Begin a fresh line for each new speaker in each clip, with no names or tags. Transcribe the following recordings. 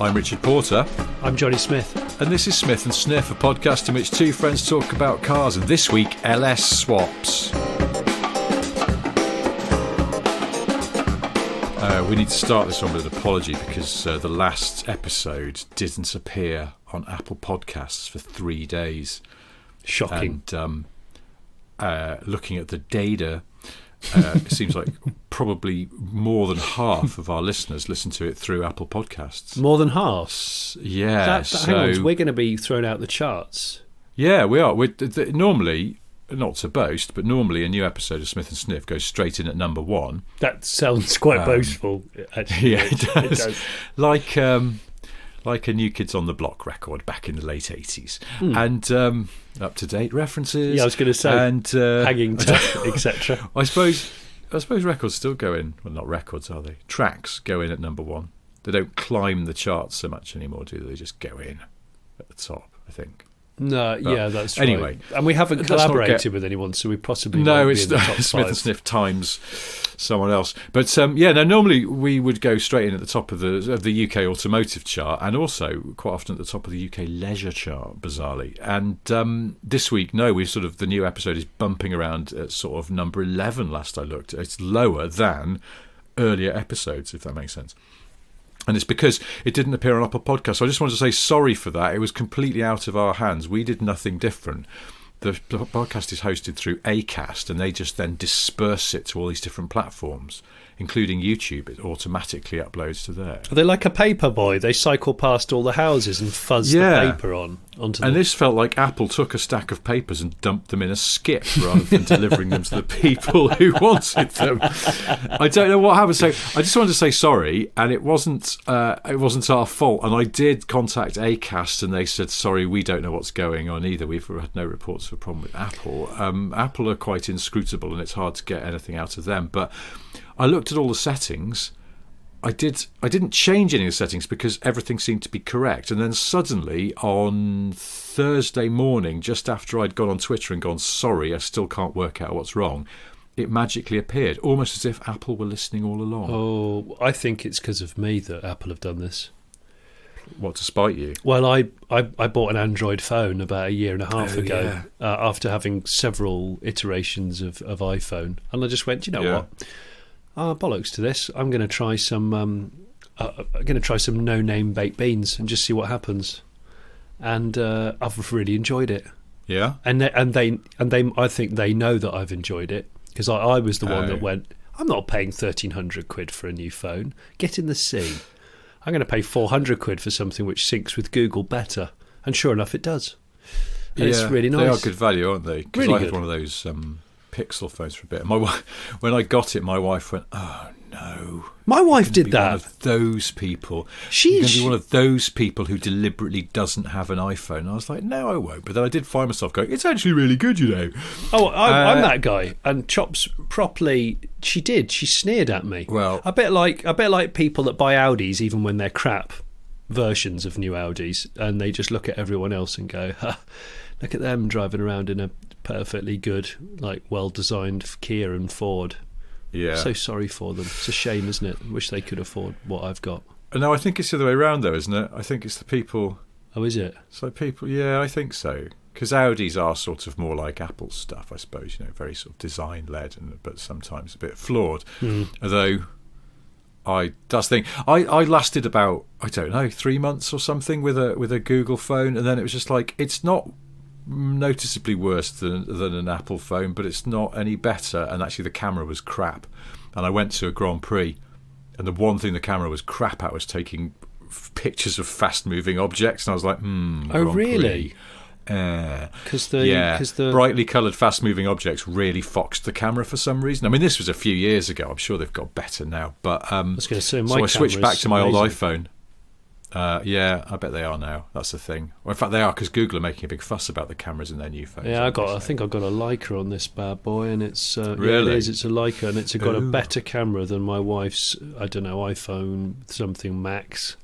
I'm Richard Porter.
I'm Jonny Smith.
And this is Smith and Sniff, a podcast in which two friends talk about cars, and this week, LS swaps. We need to start this one with an apology because the last episode didn't appear on Apple Podcasts for 3 days.
Shocking.
And looking at the data, it seems like probably more than half of our listeners listen to it through Apple Podcasts.
More than half?
Yeah.
Hang on, we're going to be thrown out the charts.
Yeah, we are. Normally, not to boast, but normally a new episode of Smith and Sniff goes straight in at number one.
That sounds quite boastful, actually.
Yeah, it does. Like a New Kids on the Block record back in the late 80s. And up-to-date references.
Yeah, I was going to say, and hanging tough, etc.
I suppose records still go in. Well, not records, are they? Tracks go in at number one. They don't climb the charts so much anymore, do they? They just go in at the top, I think.
No,
but
yeah, that's
anyway,
right. And we haven't collaborated with anyone, so we possibly won't be in the top
Smith
five.
and Sniff times someone else. But normally we would go straight in at the top of the UK automotive chart, and also quite often at the top of the UK leisure chart, bizarrely. And this week, the new episode is bumping around at sort of number 11. Last I looked, it's lower than earlier episodes, if that makes sense. And it's because it didn't appear on Apple Podcasts. So I just wanted to say sorry for that. It was completely out of our hands. We did nothing different. The podcast is hosted through Acast, and they just then disperse it to all these different platforms, including YouTube. It automatically uploads to there.
Are they like a paper boy? They cycle past all the houses and fuzz the paper onto them.
And this felt like Apple took a stack of papers and dumped them in a skip rather than delivering them to the people who wanted them. I don't know what happened. So I just wanted to say sorry, and it wasn't our fault. And I did contact Acast, and they said, sorry, we don't know what's going on either. We've had no reports of a problem with Apple. Apple are quite inscrutable, and it's hard to get anything out of them. But I looked at all the settings. I didn't change any of the settings because everything seemed to be correct. And then suddenly on Thursday morning, just after I'd gone on Twitter and gone, sorry, I still can't work out what's wrong, it magically appeared, almost as if Apple were listening all along.
Oh, I think it's because of me that Apple have done this.
What, to spite you?
Well, I bought an Android phone about a year and a half ago after having several iterations of iPhone. And I just went, you know what? Bollocks to this. I'm going to try some no-name baked beans and just see what happens. And I've really enjoyed it.
Yeah.
And they I think they know that I've enjoyed it, because I was the one that went, I'm not paying 1,300 quid for a new phone. Get in the sea. I'm going to pay 400 quid for something which syncs with Google better. And sure enough, it does. And it's really nice.
They are good value, aren't they? Because
really
I had one of those Pixel phones for a bit. When I got it, my wife went, "Oh no!"
My wife did that.
One of those people. You're going to be one of those people who deliberately doesn't have an iPhone. And I was like, "No, I won't." But then I did find myself going, "It's actually really good, you know."
Oh, I'm that guy. And Chops properly. She did. She sneered at me.
Well,
a bit like people that buy Audis even when they're crap versions of new Audis, and they just look at everyone else and go, "Look at them driving around in a perfectly good, like well-designed Kia and Ford."
Yeah.
So sorry for them. It's a shame, isn't it? I wish they could afford what I've got.
No, I think it's the other way around, though, isn't it? I think it's the people.
Oh, is it?
It's like people. Yeah, I think so. Because Audis are sort of more like Apple stuff, I suppose. You know, very sort of design-led, but sometimes a bit flawed. Although that's the thing. I lasted about, I don't know, 3 months or something with a Google phone, and then it was just like, it's not noticeably worse than an Apple phone, but it's not any better. And actually the camera was crap, and I went to a Grand Prix, and the one thing the camera was crap at was taking pictures of fast moving objects, and I was like,
oh really? Because the
brightly coloured fast moving objects really foxed the camera for some reason. I mean, this was a few years ago. I'm sure they've got better now, but I was going to say, so I switched back to my old iPhone. Yeah, I bet they are now. That's the thing. Well, in fact, they are, because Google are making a big fuss about the cameras in their new phones.
Yeah, I think I've got a Leica on this bad boy, and it's
really?
Yeah, it is. It's a Leica, and it's got a better camera than my wife's, I don't know, iPhone something Max,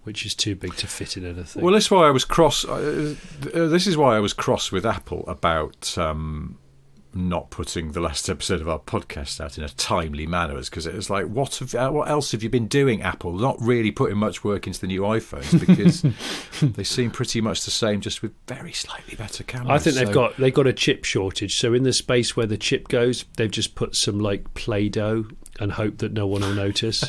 which is too big to fit in anything.
Well, this is why I was cross. This is why I was cross with Apple about not putting the last episode of our podcast out in a timely manner is because it was like, what else have you been doing, Apple? Not really putting much work into the new iPhones, because they seem pretty much the same, just with very slightly better cameras.
I think they've got a chip shortage. So in the space where the chip goes, they've just put some like Play-Doh and hope that no one will notice.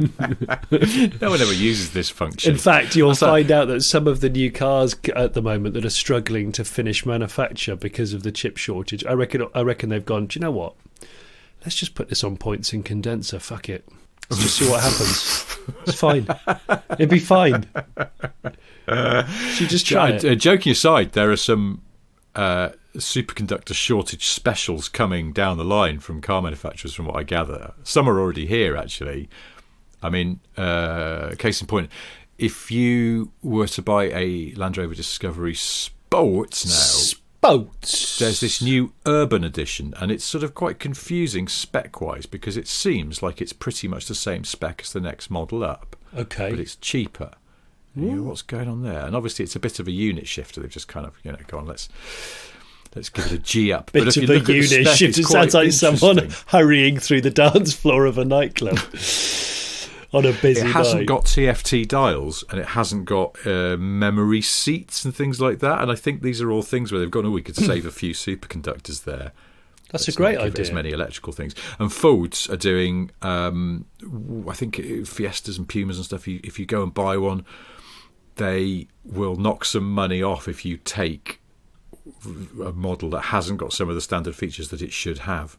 No one ever uses this function.
In fact, you'll find out that some of the new cars at the moment that are struggling to finish manufacture because of the chip shortage, I reckon they've gone, do you know what? Let's just put this on points and condenser. Fuck it. Let's just see what happens. It's fine. It'd be fine. So just try it.
Joking aside, there are some superconductor shortage specials coming down the line from car manufacturers, from what I gather. Some are already here, actually. I mean, case in point, if you were to buy a Land Rover Discovery Sports now, there's this new urban edition, and it's sort of quite confusing spec-wise, because it seems like it's pretty much the same spec as the next model up.
Okay.
But it's cheaper. You know, what's going on there? And obviously it's a bit of a unit shifter. They've just kind of, go on, let's give it a G up.
Bit of a unit shift. It sounds like someone hurrying through the dance floor of a nightclub on a busy night.
It hasn't got TFT dials, and it hasn't got memory seats and things like that. And I think these are all things where they've gone, we could save a few superconductors there.
That's a great idea.
As many electrical things. And Fords are doing, I think, Fiestas and Pumas and stuff. If you go and buy one, they will knock some money off if you take a model that hasn't got some of the standard features that it should have.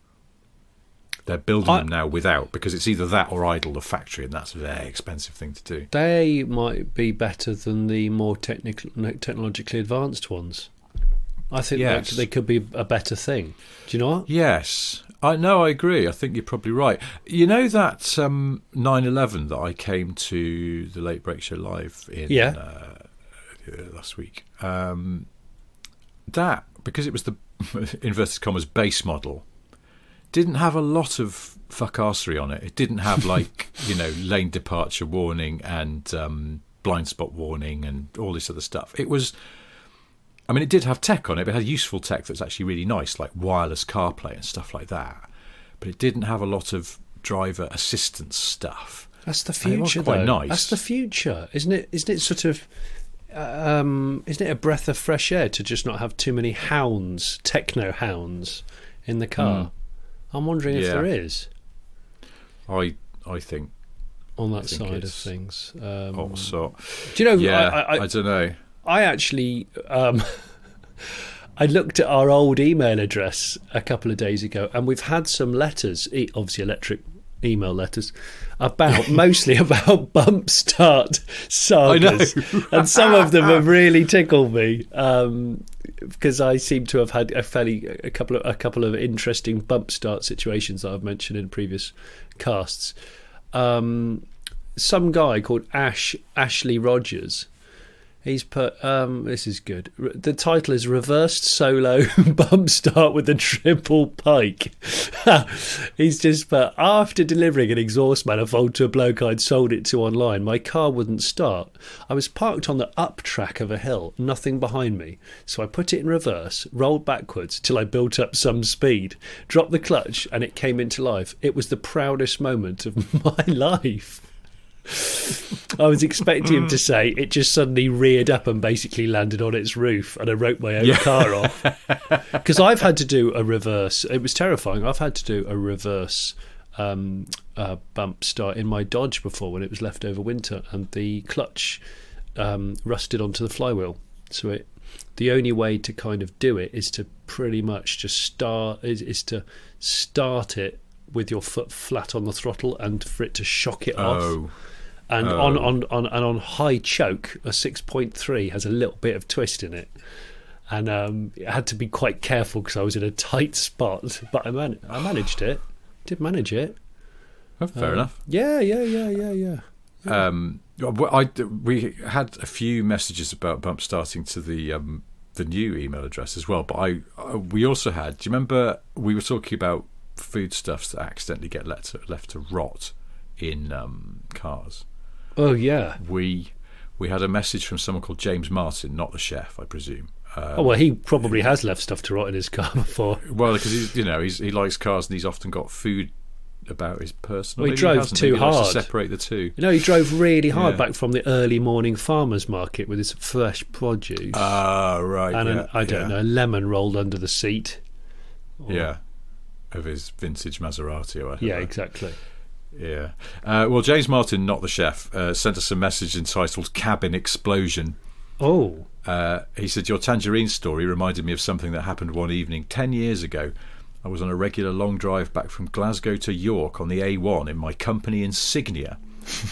They're building them now without, because it's either that or idle the factory, and that's a very expensive thing to do.
They might be better than the more technologically advanced ones. I think they could be a better thing. Do you know what?
Yes. I agree. I think you're probably right. You know that 9/11 that I came to the Late Break Show live in last week? That, because it was the inverted commas base model, didn't have a lot of fuckassery on it. It didn't have lane departure warning and blind spot warning and all this other stuff. It was, it did have tech on it, but it had useful tech that's actually really nice, like wireless CarPlay and stuff like that. But it didn't have a lot of driver assistance stuff.
That's the future,
though. Quite nice.
That's the future, isn't it? Isn't it sort of? Isn't it a breath of fresh air to just not have too many techno hounds in the car? I'm wondering if there is.
I think
on that side of things.
Do
you know?
Yeah, I don't know.
I actually, I looked at our old email address a couple of days ago, and we've had some letters, obviously electric email letters, mostly about bump start sagas. And some of them have really tickled me, because I seem to have had a couple of interesting bump start situations that I've mentioned in previous casts. Some guy called Ashley Rogers. He's put, this is good. The title is Reversed Solo Bump Start with a Triple Pike. He's just put, after delivering an exhaust manifold to a bloke I'd sold it to online, my car wouldn't start. I was parked on the up track of a hill, nothing behind me. So I put it in reverse, rolled backwards till I built up some speed, dropped the clutch, and it came into life. It was the proudest moment of my life. I was expecting him to say it just suddenly reared up and basically landed on its roof, and I wrote my own car off. Because I've had to do a reverse. It was terrifying. I've had to do a reverse bump start in my Dodge before when it was left over winter, and the clutch rusted onto the flywheel. So the only way to kind of do it is to pretty much just start it with your foot flat on the throttle and for it to shock it off. And on high choke, a 6.3 has a little bit of twist in it, and I had to be quite careful because I was in a tight spot. But I managed it. Did manage it.
Oh, fair enough.
Yeah.
We had a few messages about bump starting to the new email address as well. But we also had. Do you remember we were talking about foodstuffs that accidentally get left to rot in cars?
Oh yeah.
We had a message from someone called James Martin, not the chef, I presume,
He probably has left stuff to rot in his car before.
Well, because he likes cars and he's often got food about his person.
Well, he drove too hard.
To separate the two.
He drove really hard back from the early morning farmers market with his fresh produce.
Ah, right.
And I don't know, a lemon rolled under the seat.
Of his vintage Maserati or whatever.
Yeah, exactly.
Yeah. Well, James Martin, not the chef, sent us a message entitled Cabin Explosion.
Oh.
He said, your tangerine story reminded me of something that happened one evening 10 years ago. I was on a regular long drive back from Glasgow to York on the A1 in my company insignia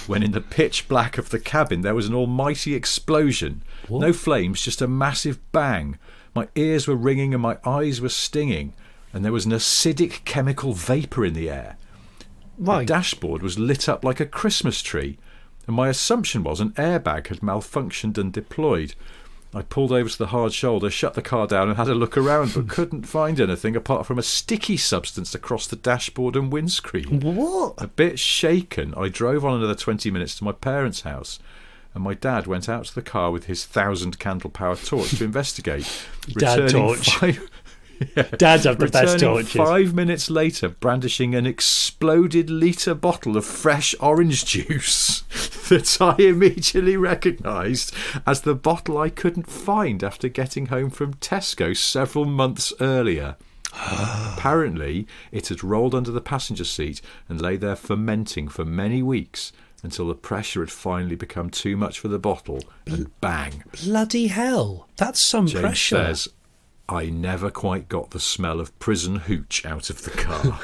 when in the pitch black of the cabin there was an almighty explosion. What? No flames, just a massive bang. My ears were ringing and my eyes were stinging, and there was an acidic chemical vapour in the air. My dashboard was lit up like a Christmas tree, and my assumption was an airbag had malfunctioned and deployed. I pulled over to the hard shoulder, shut the car down and had a look around, but couldn't find anything apart from a sticky substance across the dashboard and windscreen.
What? A
bit shaken, I drove on another 20 minutes to my parents' house, and my dad went out to the car with his 1,000-candle-power torch to investigate.
Dad torch. Dads have the best torches.
5 minutes later, brandishing an exploded litre bottle of fresh orange juice that I immediately recognised as the bottle I couldn't find after getting home from Tesco several months earlier. Apparently, it had rolled under the passenger seat and lay there fermenting for many weeks until the pressure had finally become too much for the bottle, and bang.
Bloody hell. That's some
James
pressure.
Says, I never quite got the smell of prison hooch out of the car.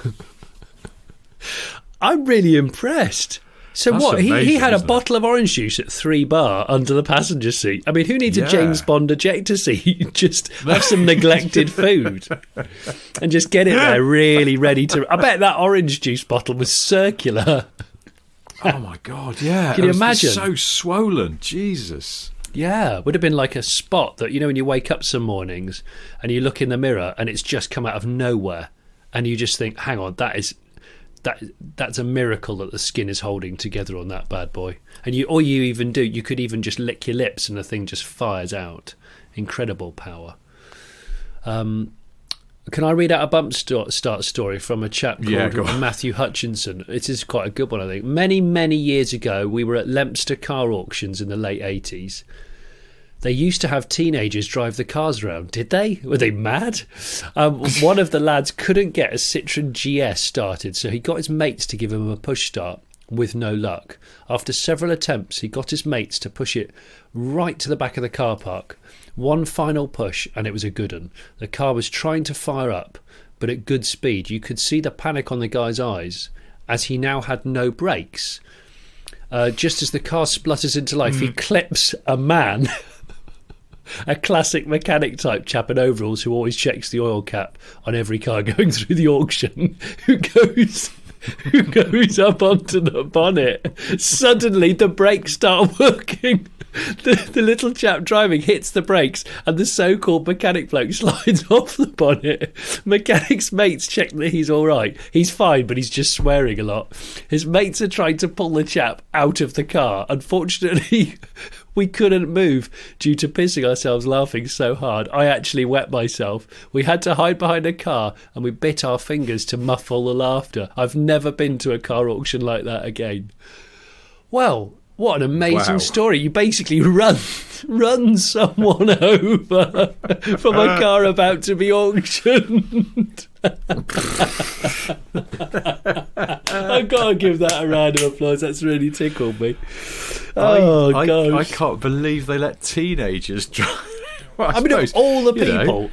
I'm really impressed. So
That's
what?
amazing,
he had a
isn't it?
bottle of orange juice at 3 bar under the passenger seat. I mean, who needs a James Bond ejector seat? Just have some neglected food and just get it there really ready to... I bet that orange juice bottle was circular.
Oh, my God, yeah.
Can you imagine?
So swollen. Jesus.
Yeah, would have been like a spot that, when you wake up some mornings and you look in the mirror and it's just come out of nowhere and you just think, hang on, that's a miracle that the skin is holding together on that bad boy. And you could even just lick your lips and the thing just fires out. Incredible power. Can I read out a bump start story from a chap called Matthew Hutchinson? It is quite a good one, I think. Many, many years ago, we were at Leominster car auctions in the late 80s. They used to have teenagers drive the cars around. Did they? Were they mad? One of the lads couldn't get a Citroen GS started, so he got his mates to give him a push start, with no luck. After several attempts, he got his mates to push it right to the back of the car park. One final push, and it was a good one. The car was trying to fire up, but at good speed. You could see the panic on the guy's eyes, as he now had no brakes. Just as the car splutters into life, he clips a man... a classic mechanic type chap in overalls who always checks the oil cap on every car going through the auction, who goes up onto the bonnet. Suddenly the brakes start working. The little chap driving hits the brakes and the so-called mechanic bloke slides off the bonnet. Mechanic's mates check that he's all right. He's fine, but he's just swearing a lot. His mates are trying to pull the chap out of the car. Unfortunately, we couldn't move due to pissing ourselves laughing so hard. I actually wet myself. We had to hide behind a car and we bit our fingers to muffle the laughter. I've never been to a car auction like that again. Well, what an amazing story. You basically run someone over from a car about to be auctioned. I've got to give that a round of applause. That's really tickled me.
I can't believe they let teenagers drive. Well, I mean,
of all the people,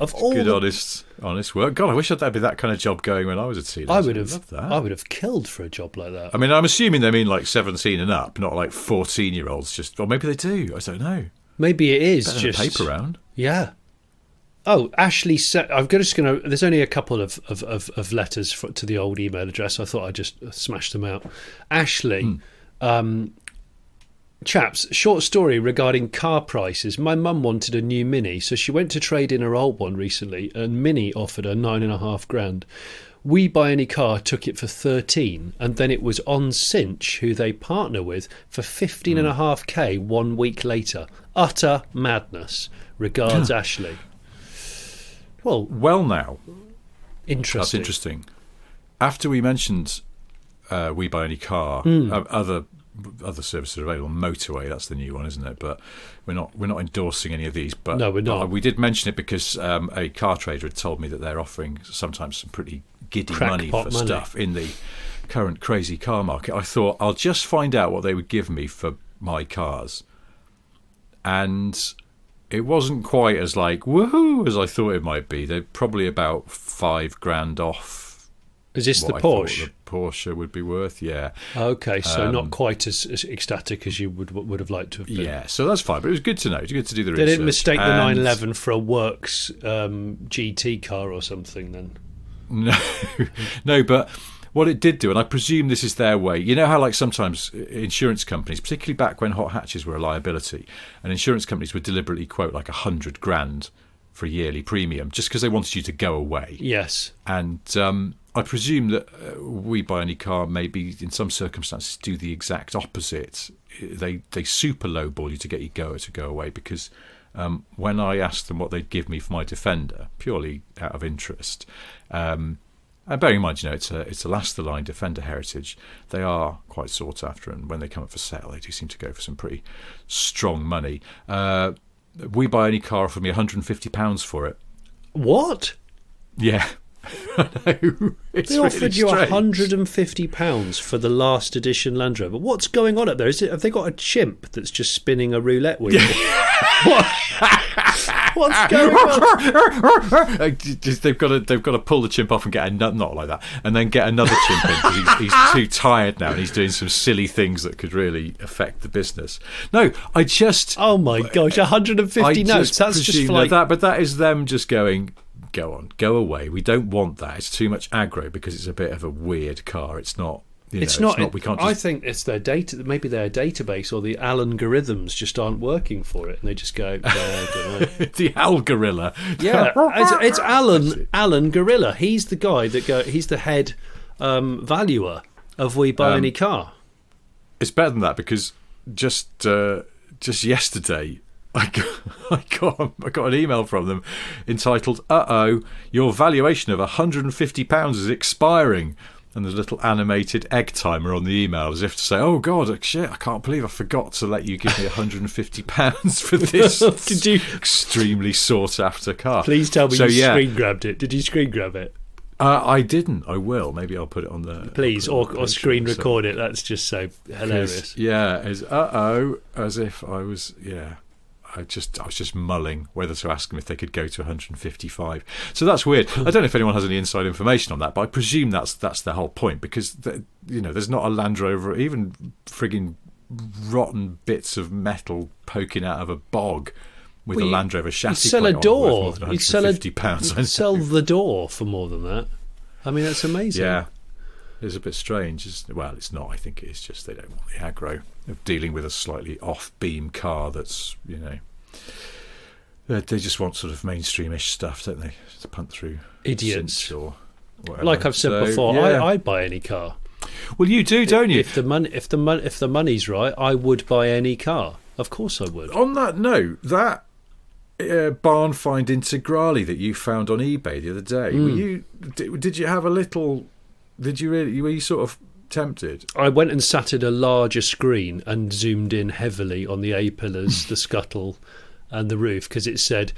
honest work. God, I wish I'd be that kind of job going when I was a teenager.
I would have killed for a job like that.
I mean, I'm assuming they mean like 17 and up, not like 14-year-olds. Or maybe they do. I don't know.
Maybe it is
better
just
paper round.
Yeah. Oh, Ashley said, there's only a couple of letters to the old email address. I thought I'd just smash them out. Ashley, chaps, short story regarding car prices. My mum wanted a new Mini, so she went to trade in her old one recently, and Mini offered her 9.5 grand. We Buy Any Car took it for 13, and then it was on Cinch, who they partner with, for 15.5k 1 week later. Utter madness. Regards, Ashley.
Well, now
interesting.
that's interesting. After we mentioned We Buy Any Car, other services are available. Motorway, that's the new one, isn't it? But we're not endorsing any of these. But
no, we're not.
We did mention it because a car trader had told me that they're offering sometimes some pretty giddy money for stuff in the current crazy car market. I thought I'll just find out what they would give me for my cars, and it wasn't quite as like woohoo as I thought it might be. They're probably about $5,000 off.
Is this the Porsche?
The Porsche would be worth, yeah.
Okay, so not quite as ecstatic as you would have liked to have been.
Yeah, so that's fine. But it was good to know. It was good to do the research.
They didn't mistake the 911 for a Works GT car or something, then?
No, but what it did do, and I presume this is their way. You know how, like, sometimes insurance companies, particularly back when hot hatches were a liability, and insurance companies would deliberately quote like $100,000 for a yearly premium just because they wanted you to go away.
Yes,
and I presume that We Buy Any Car maybe in some circumstances do the exact opposite. They super lowball you to get your to go away because when I asked them what they'd give me for my Defender, purely out of interest, and bearing in mind, it's a last-of-the-line Defender heritage, they are quite sought after, and when they come up for sale, they do seem to go for some pretty strong money. We Buy Any Car offered me £150 for it.
What?
Yeah. I know.
They offered you £150 for the last edition Land Rover. What's going on up there? Have they got a chimp that's just spinning a roulette wheel? What's going on?
They've got to pull the chimp off and get not like that, and then get another chimp in because he's too tired now and he's doing some silly things that could really affect the business. No, I just
oh my gosh, 150 notes. That's just for like
that, but that is them just going. Go on, go away. We don't want that. It's too much aggro because it's a bit of a weird car. It's not. It's not. We can't.
I think it's their data. Maybe their database or the algorithms just aren't working for it, and they just go.
The Al Gorilla.
Yeah, it's Alan Gorilla. He's the guy that he's the head valuer of We Buy Any Car.
It's better than that because just yesterday. I got an email from them entitled "Uh-oh, your valuation of £150 is expiring," and there's a little animated egg timer on the email as if to say, "Oh God, shit! I can't believe I forgot to let you give me £150 for this
Did you
extremely sought after car."
Please tell me screen grabbed it. Did you screen grab it?
I didn't. I will. Maybe I'll put it on the.
Please, or screen record it. That's just so hilarious.
Yeah, it's as if I was. Yeah. I was just mulling whether to ask them if they could go to 155. So that's weird. I don't know if anyone has any inside information on that, but I presume that's the whole point because there's not a Land Rover, even frigging rotten bits of metal poking out of a bog with a Land Rover chassis.
You'd sell a door.
You'd sell £150.
You'd sell the door for more than that. I mean, that's amazing.
Yeah. It's a bit strange. Well, it's not. I think it's just they don't want the aggro of dealing with a slightly off-beam car that's, they just want sort of mainstream-ish stuff, don't they? To punt through
idiots
or whatever.
Like I've said before, yeah. I'd buy any car.
Well, you do, don't you?
If the money's right, I would buy any car. Of course, I would.
On that note, that barn find Integrale that you found on eBay the other day, did you have a little? Did you really? Were you sort of tempted?
I went and sat at a larger screen and zoomed in heavily on the A-pillars, the scuttle, and the roof because it said,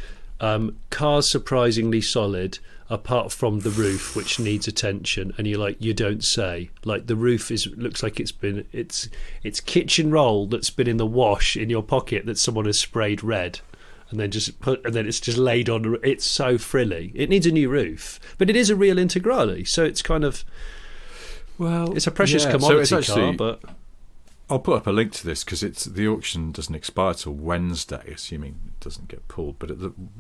"Cars surprisingly solid, apart from the roof, which needs attention." And you're like, you don't say. Like the roof looks like it's kitchen roll that's been in the wash in your pocket that someone has sprayed red. And then it's just laid on. It's so frilly. It needs a new roof, but it is a real Integrale, so it's kind of it's a precious commodity car. But
I'll put up a link to this because the auction doesn't expire till Wednesday, assuming it doesn't get pulled. But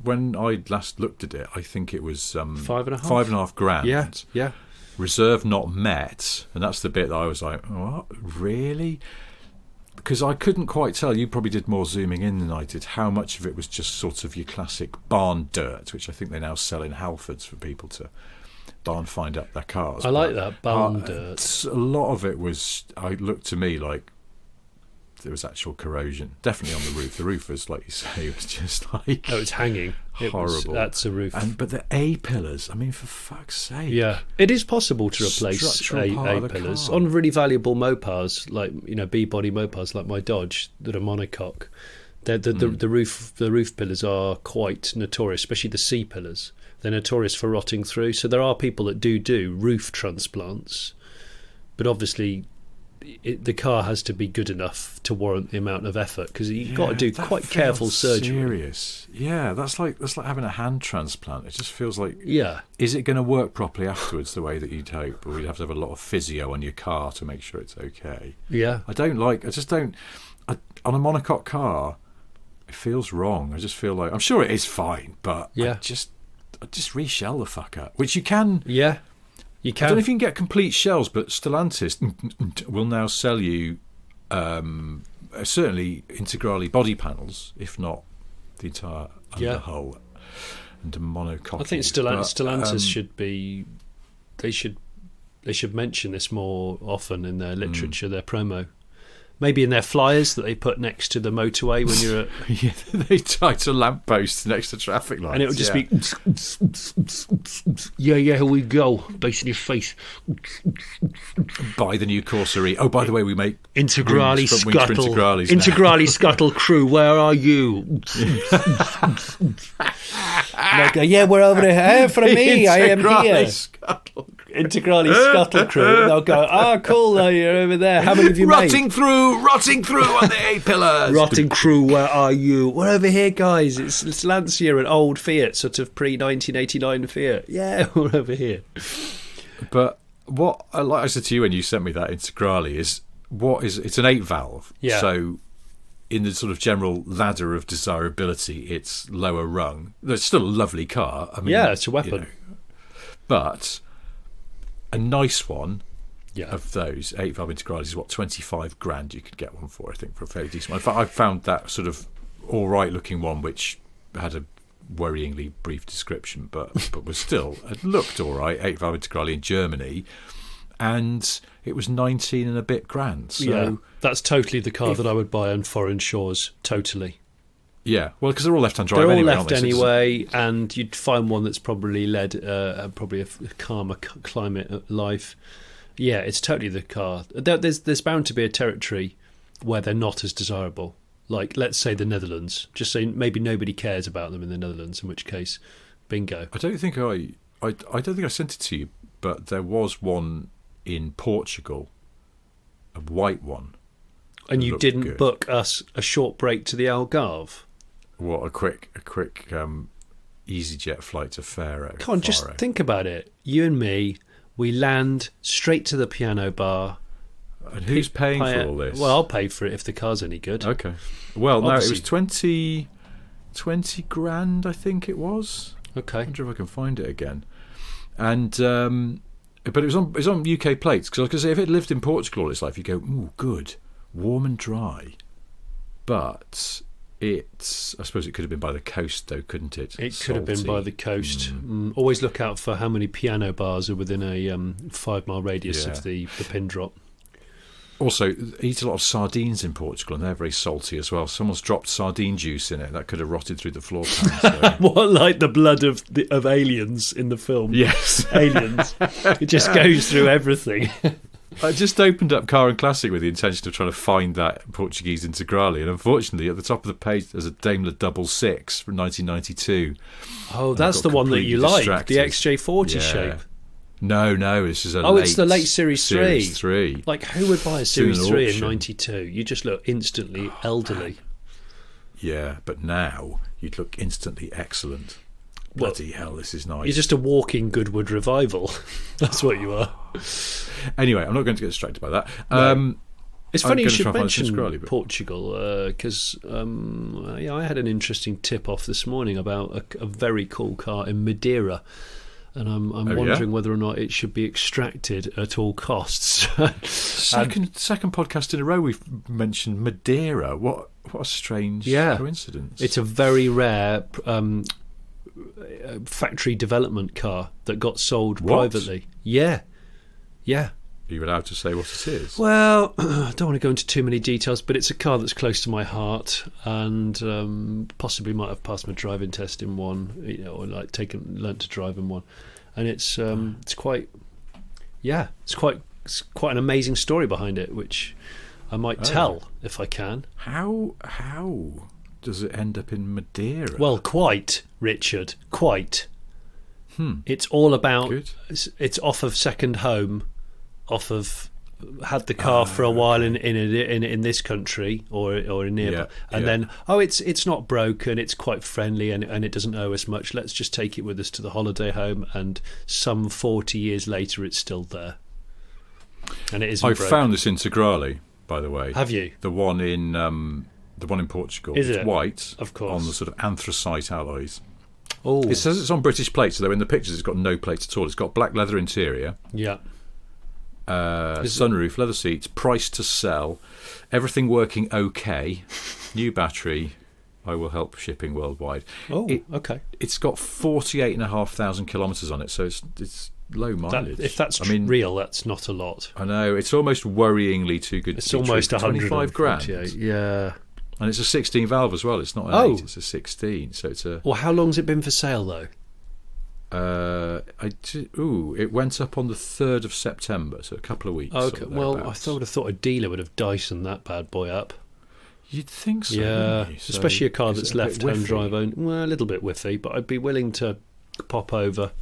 when I last looked at it, I think it was £5,500.
Yeah.
Reserve not met, and that's the bit that I was like, what, really? Because I couldn't quite tell, you probably did more zooming in than I did, how much of it was just sort of your classic barn dirt, which I think they now sell in Halfords for people to barn find up their cars.
I like that, barn dirt.
A lot of it was, it looked to me like there was actual corrosion. Definitely on the roof. The roof was, like you say, it was just like...
Oh, it's hanging.
Horrible.
That's a roof.
But the A-pillars, I mean, for fuck's sake.
Yeah. It is possible to replace A-pillars on really valuable Mopars, like, B-body Mopars like my Dodge that are monocoque. The roof pillars are quite notorious, especially the C-pillars. They're notorious for rotting through. So there are people that do roof transplants, but obviously the car has to be good enough to warrant the amount of effort, because you've got to do quite careful surgery.
Serious. Yeah, that's like having a hand transplant. It just feels like,
yeah, is it
going to work properly afterwards the way that you'd hope, or you'd have to have a lot of physio on your car to make sure it's okay.
Yeah,
on a monocoque car, it feels wrong. I just feel like, I'm sure it is fine, but I just reshell the fucker, which you can.
Yeah. You can.
I don't know if you can get complete shells, but Stellantis will now sell you certainly Integrale body panels, if not the entire underhull and a monocoque.
I think Stellantis should be. They should mention this more often in their literature, their promo. Maybe in their flyers that they put next to the motorway when you're at...
Yeah, they tie to lampposts next to traffic lights.
And it would just be... here we go. Based in your face.
Buy the new Corsa E. Oh, by the way, we make...
Integrale Scuttle. Integrale Scuttle crew, where are you? And go, we're over here for me. I am here. Integrale Scuttle crew. And they'll go, cool, you're over there. How many have you
rotting
made?
Rotting through on the A-pillars.
Rotting crew, where are you? We're over here, guys. It's Lancia, an old Fiat, sort of pre-1989 Fiat. Yeah, we're over here.
But what, like I said to you when you sent me that Integrale, it's an 8-valve.
Yeah.
So in the sort of general ladder of desirability, it's lower rung. It's still a lovely car. I mean,
it's a weapon.
But a nice one of those 8-valve Integrales is what, 25 grand you could get one for, I think, for a fairly decent one. In fact, I found that sort of all right looking one which had a worryingly brief description, but was still, it looked all right, 8-valve Integrale in Germany, and it was 19 and a bit grand. So
that's totally the car that I would buy on foreign shores, totally.
Yeah, well, because they're all left-hand drive
anyway.
They're
all left anyway, and you'd find one that's probably led probably a calmer climate of life. Yeah, it's totally the car. There's bound to be a territory where they're not as desirable. Like, let's say the Netherlands. Just say maybe nobody cares about them in the Netherlands, in which case, bingo.
I don't think I sent it to you, but there was one in Portugal, a white one.
And you didn't book us a short break to the Algarve?
What, a quick EasyJet flight to Faro.
Come on, just think about it. You and me, we land straight to the piano bar.
And who's paying for all this?
Well, I'll pay for it if the car's any good.
Okay. Well, obviously, no, it was 20 grand, I think it was.
Okay.
I wonder if I can find it again. And but it was on UK plates, because I was going to say, if it lived in Portugal all its life, you go, ooh, good, warm and dry. But I suppose it could have been by the coast, though, couldn't it?
It could have been by the coast. Always look out for how many piano bars are within a 5-mile radius of the pin drop. Also,
eat a lot of sardines in Portugal, and they're very salty as well. Someone's dropped sardine juice in it. That could have rotted through the floor pan. So.
What, like the blood of aliens in the film?
Yes.
Aliens. It just goes through everything.
I just opened up Car and Classic with the intention of trying to find that Portuguese Integrale, and unfortunately, at the top of the page, there's a Daimler 66 from 1992.
Oh, that's the one that you like, the XJ40 shape.
No, this is
it's the late Series
3.
Like, who would buy a Series 3 in 92? You just look instantly elderly.
Yeah, but now you'd look instantly excellent. Bloody hell, this is nice.
You're just a walking Goodwood revival. That's what you are.
Anyway, I'm not going to get distracted by that.
No. It's funny you should mention Portugal, because I had an interesting tip-off this morning about a very cool car in Madeira. And I'm wondering whether or not it should be extracted at all costs.
Second podcast in a row we've mentioned Madeira. What a strange coincidence.
It's a very rare factory development car that got sold privately. Yeah.
Are you allowed to say what it is?
Well, I don't want to go into too many details, but it's a car that's close to my heart, and possibly might have passed my driving test in one, or like learnt to drive in one, and it's quite an amazing story behind it, which I might tell if I can.
How does it end up in Madeira?
Well, quite, Richard, quite. It's all about. It's off of second home. Had the car for a while in this country or in nearby, then it's not broken, it's quite friendly, and it doesn't owe us much. Let's just take it with us to the holiday home, and some 40 years later, it's still there, and it isn't.
I
broken.
found this Integrale, by the way.
Have you?
The one in Portugal.
Is
it's
it?
white,
of course,
on the sort of anthracite alloys.
Oh,
it says it's on British plates, although in the pictures it's got no plates at all. It's got black leather interior.
Yeah.
Sunroof, leather seats, price to sell, everything working okay, new battery. I will help shipping worldwide.
Okay.
It's got 48,500 kilometres on it, so it's low mileage.
If that's real, that's not a lot.
I know, it's almost worryingly too good.
It's
to be
almost
true.
125
grand.
Yeah.
And it's a 16 valve as well. It's not an 8, it's a 16. So it's a.
Well, how long's it been for sale though?
It went up on the 3rd of September, so a couple of weeks.
Okay, well, I would have thought a dealer would have Dyson that bad boy up.
You'd think so,
yeah,
wouldn't you? So
especially a car that's left-hand drive only. Well, a little bit whiffy, but I'd be willing to pop over.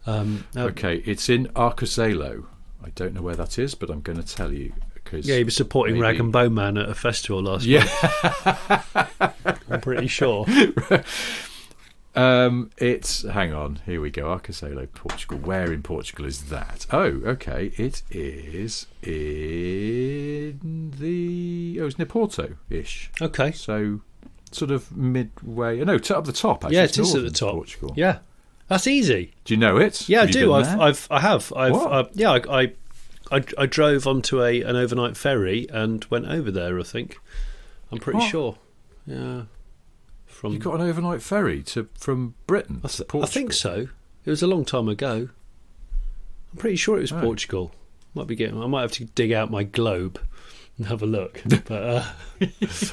Okay, it's in Arcoselo. I don't know where that is, but I'm going to tell you.
Yeah, he was supporting Rag and Bone Man at a festival last week. I'm pretty sure.
It's hang on, here we go. Arcoselo, Portugal. Where in Portugal is that? Oh, okay. It is in it's near Porto-ish.
Okay.
So sort of midway. No, up the top. Actually.
Yeah, it is at the top.
Portugal.
Yeah, that's easy.
Do you know it?
Yeah, I do. I have.
What?
I drove onto an overnight ferry and went over there. I think. I'm pretty sure. Yeah.
You got an overnight ferry from Britain to Portugal?
I think so. It was a long time ago. I'm pretty sure it was Portugal. I might have to dig out my globe and have a look. But,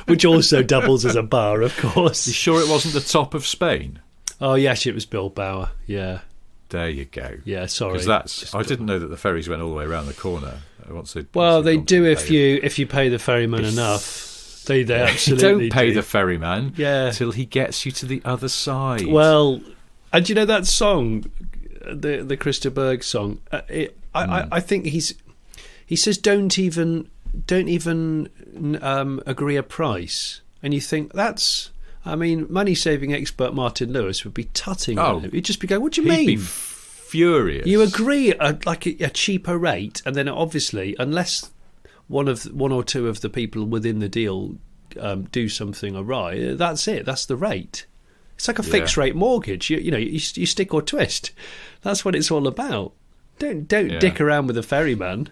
which also doubles as a bar, of course.
You sure it wasn't the top of Spain?
Oh, yes, it was Bilbao. Yeah.
There you go.
Yeah, sorry.
Because I didn't know that the ferries went all the way around the corner.
They do if you pay the ferryman enough. They absolutely
don't pay
do.
The ferryman till he gets you to the other side.
Well, and you know that song, the Christa Berg song. I think he says don't even agree a price, and you think that's. I mean, money-saving expert Martin Lewis would be tutting on him. He'd just be going, "What do you mean?"
He'd be furious.
You agree like a cheaper rate, and then obviously, unless one or two of the people within the deal do something awry, that's it. That's the rate. It's like a fixed rate mortgage. You stick or twist. That's what it's all about. Don't dick around with a ferryman.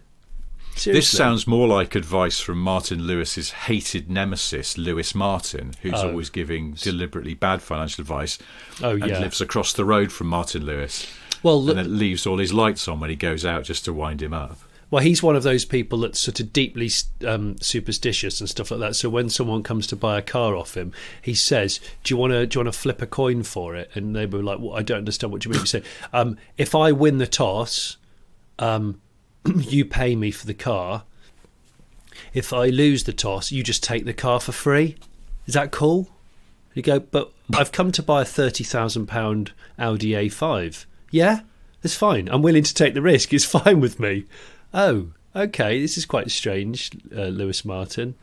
Seriously.
This sounds more like advice from Martin Lewis's hated nemesis, Lewis Martin, who's always giving deliberately bad financial advice and lives across the road from Martin Lewis.
Well,
and then leaves all his lights on when he goes out just to wind him up.
Well, he's one of those people that's sort of deeply superstitious and stuff like that. So when someone comes to buy a car off him, he says, "Do you want to flip a coin for it?" And they were like, "Well, I don't understand what you mean." You say, "If I win the toss, you pay me for the car. If I lose the toss, you just take the car for free. Is that cool?" You go, "But I've come to buy a £30,000 Audi A5. Yeah, that's fine. I'm willing to take the risk. It's fine with me." Oh, okay. This is quite strange, Lewis Martin.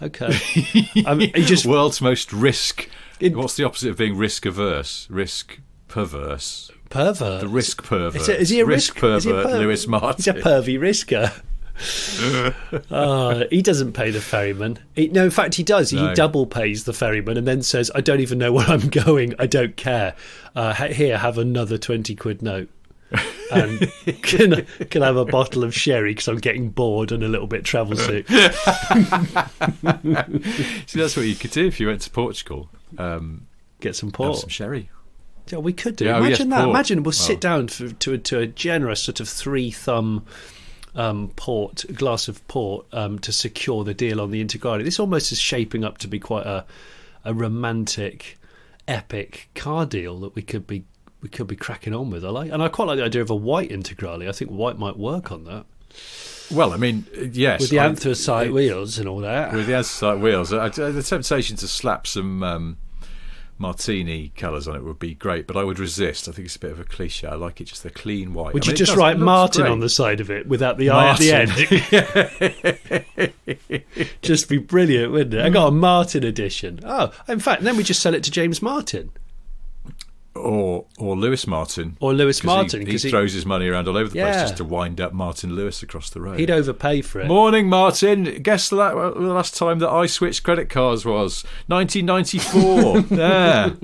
Okay. He just
world's most risk. What's the opposite of being risk averse? Risk perverse.
Pervert.
The risk pervert.
Is he a risk
pervert? Lewis Martin.
He's a pervy risker. He doesn't pay the ferryman. No, in fact, he does. He double pays the ferryman and then says, "I don't even know where I'm going. I don't care. Here, have another 20 quid note. And can have a bottle of sherry because I'm getting bored and a little bit travel sick."
See, that's what you could do if you went to Portugal.
Get some port.
Have some sherry.
Yeah, we could do.
Yeah,
Imagine that.
port.
Imagine we'll sit down to a generous sort of 3-thumb port, a glass of port, to secure the deal on the Integrale. This almost is shaping up to be quite a romantic, epic car deal that we could be cracking on with. I quite like the idea of a white Integrale. I think white might work on that.
Well, I mean, yes,
with the anthracite wheels and all that.
With the anthracite wheels, the temptation to slap some martini colours on it would be great, but I would resist. I think it's a bit of a cliche. I like it just a clean white.
Would you just write Martin on the side of it without the I at the end? Just be brilliant, wouldn't it? I got a Martin edition. Oh, in fact, then we just sell it to James Martin.
Or Lewis Martin.
Or Lewis Martin.
He throws his money around all over the place just to wind up Martin Lewis across the road.
He'd overpay for it.
Morning, Martin. Guess the last time that I switched credit cards was 1994. There.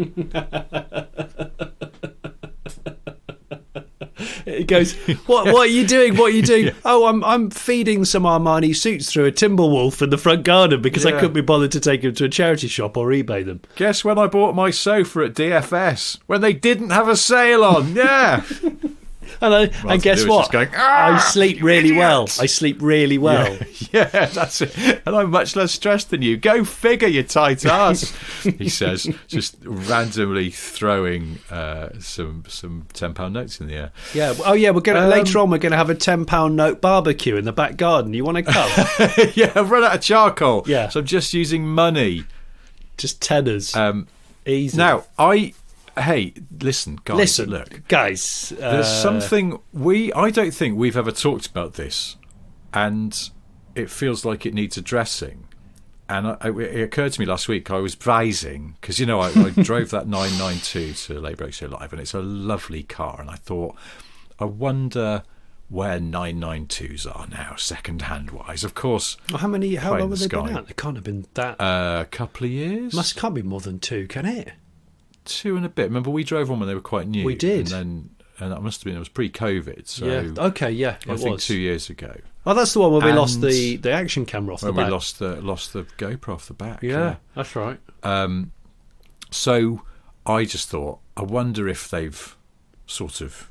It goes, what are you doing? What are you doing? Yeah. Oh, I'm feeding some Armani suits through a Timberwolf in the front garden because I couldn't be bothered to take them to a charity shop or eBay them.
Guess when I bought my sofa at DFS? When they didn't have a sale on. Yeah.
And guess what?
Going,
I sleep really well. I sleep really well.
Yeah, that's it. And I'm much less stressed than you. Go figure, you tight ass. He says, just randomly throwing some £10 notes in the air.
Yeah. Oh yeah. We're gonna later on. We're gonna have a £10 note barbecue in the back garden. You want to come?
Yeah. I've run out of charcoal.
Yeah.
So I'm just using money.
Just tenors. Easy.
Now Hey, listen, guys. Look,
guys.
There's something I don't think we've ever talked about this, and it feels like it needs addressing. And it occurred to me last week. I was advising because I drove that 992 to Labour Expo Live, and it's a lovely car. And I thought, I wonder where 992s are now, second-hand wise. Of course.
Well, how long have they been out? It can't have been that.
A couple of years.
Can't be more than 2, can it?
2 and a bit. Remember, we drove on when they were quite new.
We did,
and that must have been. It was pre-COVID. So
yeah. Okay. Yeah.
I think 2 years ago.
Oh, that's the one where we lost the action camera off the back.
We lost the GoPro off the back.
Yeah, that's right.
So I just thought, I wonder if they've sort of,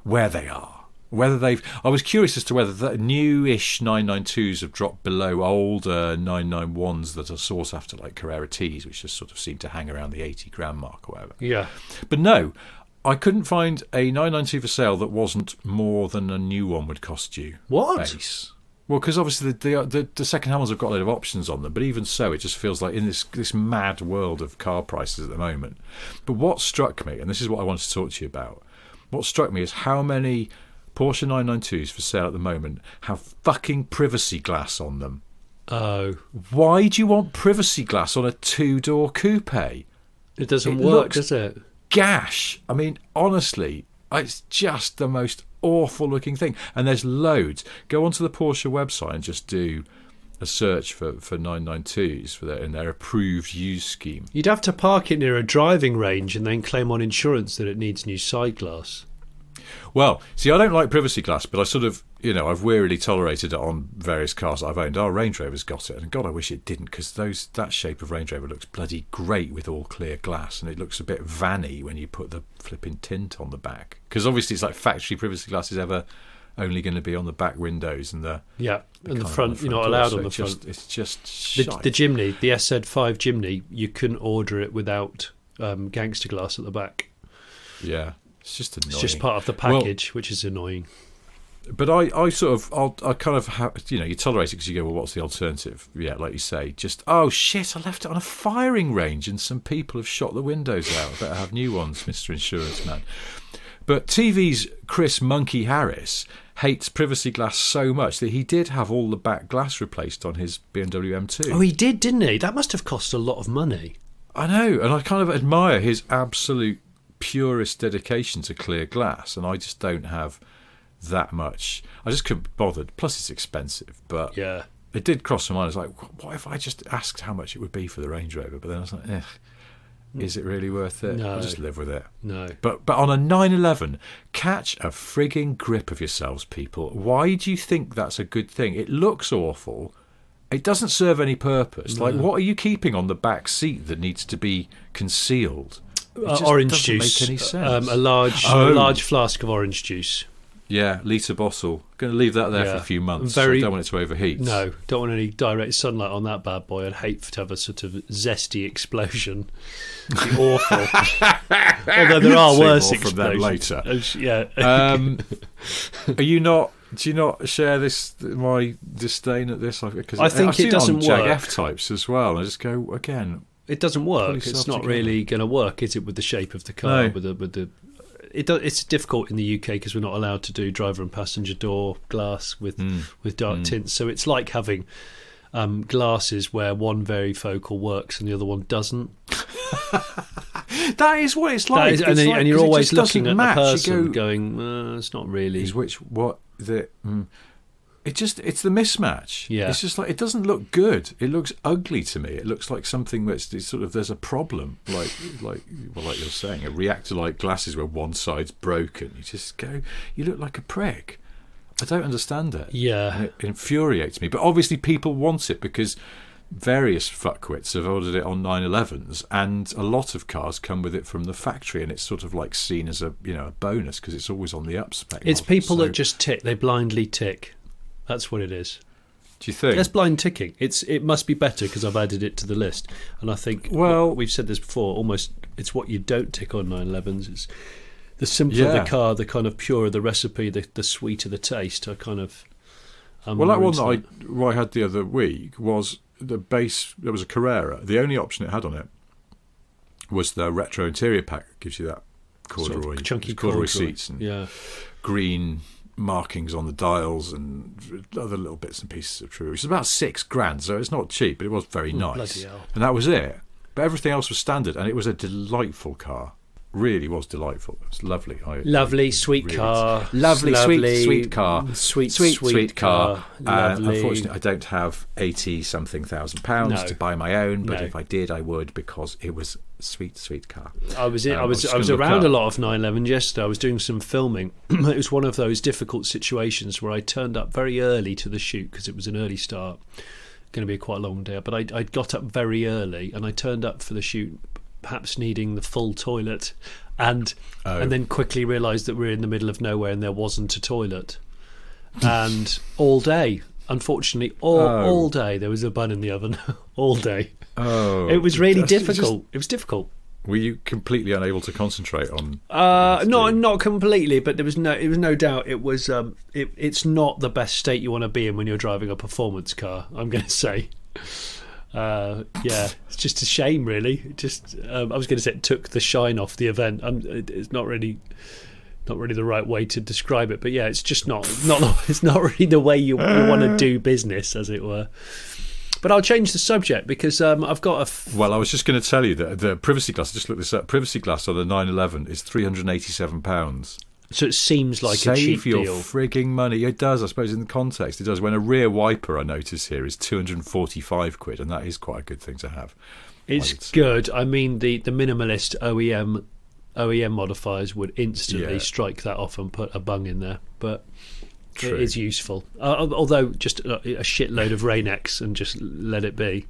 where they are. I was curious as to whether the newish 992s have dropped below older 991s that are sought after, like Carrera T's, which just sort of seem to hang around the 80 grand mark or whatever.
Yeah.
But no, I couldn't find a 992 for sale that wasn't more than a new one would cost you.
What?
Base. Well, because obviously the second-hand ones have got a lot of options on them, but even so, it just feels like in this mad world of car prices at the moment. But what struck me, and this is what I wanted to talk to you about, what struck me is how many Porsche 992s for sale at the moment have fucking privacy glass on them.
Oh.
Why do you want privacy glass on a 2-door coupe?
It doesn't work, does it?
Gash. I mean, honestly, it's just the most awful looking thing. And there's loads. Go onto the Porsche website and just do a search for 992s in their approved use scheme.
You'd have to park it near a driving range and then claim on insurance that it needs new side glass.
Well, see, I don't like privacy glass, but I sort of, I've wearily tolerated it on various cars that I've owned. Our Range Rover's got it, and God, I wish it didn't, because that shape of Range Rover looks bloody great with all clear glass, and it looks a bit vanny when you put the flipping tint on the back. Because obviously it's like factory privacy glass is ever only going to be on the back windows and the
front. You're not allowed on the front.
It's just
the Jimny, the SZ5 Jimny, you couldn't order it without gangster glass at the back.
Yeah. It's just annoying.
It's just part of the package, which is annoying.
But I kind of you tolerate it because you go, well, what's the alternative? Yeah, like you say, just, oh shit, I left it on a firing range and some people have shot the windows out. I better have new ones, Mr. Insurance Man. But TV's Chris Monkey Harris hates privacy glass so much that he did have all the back glass replaced on his BMW M2.
Oh, he did, didn't he? That must have cost a lot of money.
I know, and I kind of admire his absolute purest dedication to clear glass, and I just don't have that much. I just couldn't be bothered. Plus, it's expensive, but
yeah,
it did cross my mind. I was like, what if I just asked how much it would be for the Range Rover? But then I was like, is it really worth it?
No.
I'll just live with it.
No.
But on a 911, catch a frigging grip of yourselves, people. Why do you think that's a good thing? It looks awful. It doesn't serve any purpose. No. Like, what are you keeping on the back seat that needs to be concealed?
Orange juice.
Make any sense.
A large flask of orange juice.
Yeah, litre bottle. Going to leave that there for a few months. I don't want it to overheat.
No, don't want any direct sunlight on that bad boy. I'd hate to have a sort of zesty explosion. It'd be awful. Although there are worse explosions.
From that later. Are you not? Do you not share my disdain at this? Because
I think it doesn't work.
Jag F types as well. I just go again.
It doesn't work. It's not really going to work, is it? With the shape of the car,
No.
with the. It's difficult in the UK because we're not allowed to do driver and passenger door glass with dark tints. So it's like having glasses where one varifocal works and the other one doesn't.
That is what it's like.
And you're always looking at the person going, it's not really. It's the mismatch. Yeah.
It's just like, it doesn't look good. It looks ugly to me. It looks like something that's sort of, there's a problem. Like you're saying, a reactor like glasses where one side's broken. You just go, you look like a prick. I don't understand it.
Yeah.
And it infuriates me. But obviously people want it because various fuckwits have ordered it on 911s, and a lot of cars come with it from the factory, and it's sort of like seen as a bonus because it's always on the up spec.
It's people that just tick. They blindly tick. That's what it is.
Do you think?
That's blind ticking. It must be better because I've added it to the list. And I think, we've said this before, almost it's what you don't tick on 911s. It's the simpler the car, the kind of purer the recipe, the sweeter the taste. I kind of... that one that
I had the other week was the base. There was a Carrera. The only option it had on it was the retro interior pack. It gives you that corduroy,
sort of chunky
corduroy seats and green markings on the dials and other little bits and pieces of true. Which is about $6,000, so it's not cheap, but it was very nice.
Bloody hell.
And that was it. But everything else was standard, and it was a delightful car. Really was delightful. It was lovely.
Lovely, sweet car.
Lovely, sweet car.
Sweet car.
Unfortunately, I don't have 80-something thousand pounds to buy my own, but if I did, I would, because it was sweet car.
I was around a lot of 911 yesterday. I was doing some filming. It was one of those difficult situations where I turned up very early to the shoot because it was an early start. Going to be quite a long day, but I got up very early and I turned up for the shoot, perhaps needing the full toilet, and then quickly realised that we're in the middle of nowhere and there wasn't a toilet. And all day, unfortunately, all day there was a bun in the oven. All day. It was really difficult. It was difficult.
Were you completely unable to concentrate on?
Not completely, but it was no doubt it was. It's not the best state you want to be in when you're driving a performance car, I'm going to say. It's just a shame, really. I was going to say it took the shine off the event. It's not really the right way to describe it, but yeah, it's just not it's not really the way you want to do business, as it were. But I'll change the subject because I've got
Well, I was just going to tell you that the privacy glass, I just looked this up, privacy glass on the 911 is £387.
So it seems like a cheap deal.
Save your frigging money. It does, I suppose, in the context. It does. When a rear wiper, I notice here, is £245, and that is quite a good thing to have.
It's good. I mean, the minimalist OEM modifiers would instantly strike that off and put a bung in there, but True. It is useful. Although just a shitload of Rain-X and just let it be.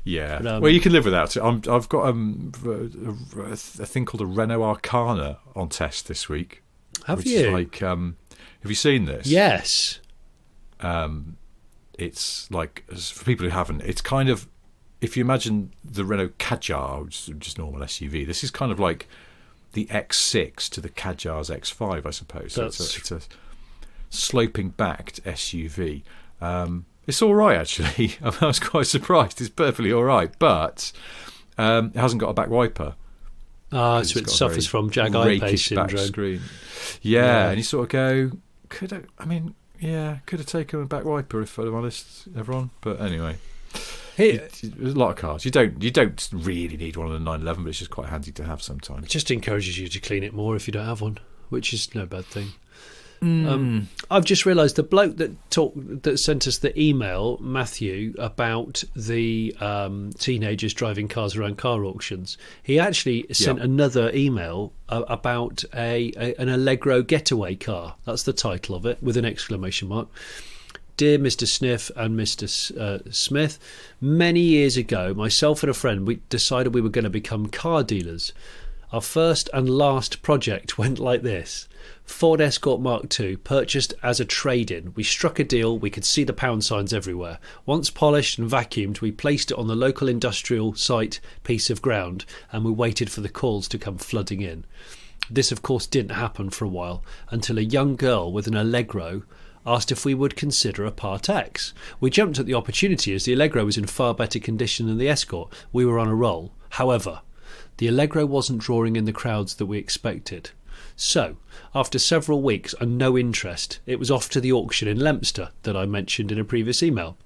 Yeah, well, you can live without it. I've got a thing called a Renault Arcana on test this week.
Have you?
Have you seen this?
Yes.
It's like, for people who haven't, it's kind of, if you imagine the Renault Kadjar, which is just normal SUV, this is kind of like the X6 to the Kadjar's X5, I suppose. So it's a sloping backed SUV. It's all right, actually. I was quite surprised. It's perfectly all right, but it hasn't got a back wiper.
So it suffers from Jag I-Pace syndrome.
Screen. Yeah, and you sort of go, could have taken a back wiper if I'm honest, everyone. But anyway, there's a lot of cars. You don't really need one on the 911, but it's just quite handy to have sometimes.
It just encourages you to clean it more if you don't have one, which is no bad thing. I've just realised the bloke that sent us the email, Matthew, about the teenagers driving cars around car auctions. He actually sent another email about an Allegro getaway car. That's the title of it, with an exclamation mark. Dear Mr. Sniff and Mr. Smith, many years ago, myself and a friend, we decided we were going to become car dealers. Our first and last project went like this. Ford Escort Mark II, purchased as a trade-in. We struck a deal, we could see the pound signs everywhere. Once polished and vacuumed, we placed it on the local industrial site piece of ground, and we waited for the calls to come flooding in. This, of course, didn't happen for a while, until a young girl with an Allegro asked if we would consider a Part X. We jumped at the opportunity as the Allegro was in far better condition than the Escort. We were on a roll. However, the Allegro wasn't drawing in the crowds that we expected. So, after several weeks and no interest, it was off to the auction in Leominster that I mentioned in a previous email.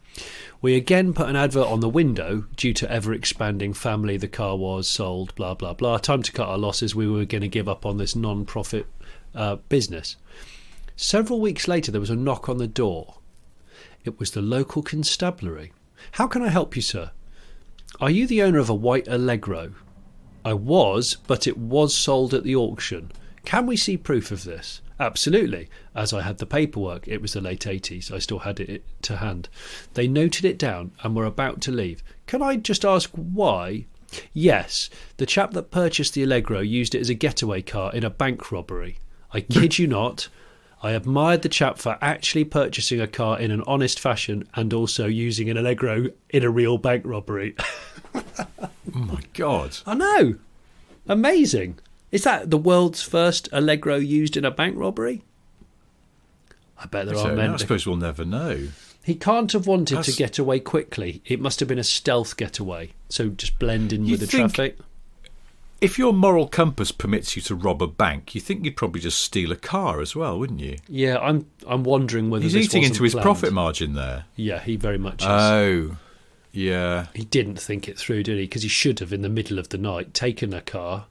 We again put an advert on the window due to ever-expanding family the car was, sold, blah, blah, blah. Time to cut our losses. We were going to give up on this non-profit business. Several weeks later, there was a knock on the door. It was the local constabulary. How can I help you, sir? Are you the owner of a white Allegro? I was, but it was sold at the auction. Can we see proof of this? Absolutely. As I had the paperwork, it was the late 80s. I still had it to hand. They noted it down and were about to leave. Can I just ask why? Yes, the chap that purchased the Allegro used it as a getaway car in a bank robbery. I kid you not. I admired the chap for actually purchasing a car in an honest fashion and also using an Allegro in a real bank robbery.
Oh my God.
I know. Amazing. Is that the world's first Allegro used in a bank robbery? I bet there are many.
I suppose we'll never know.
He can't have wanted to get away quickly. It must have been a stealth getaway. So just blend in with the traffic.
If your moral compass permits you to rob a bank, you think you'd probably just steal a car as well, wouldn't you?
Yeah, I'm wondering whether
he's eating into his profit margin there.
Yeah, he very much is.
Oh, yeah.
He didn't think it through, did he? Because he should have, in the middle of the night, taken a car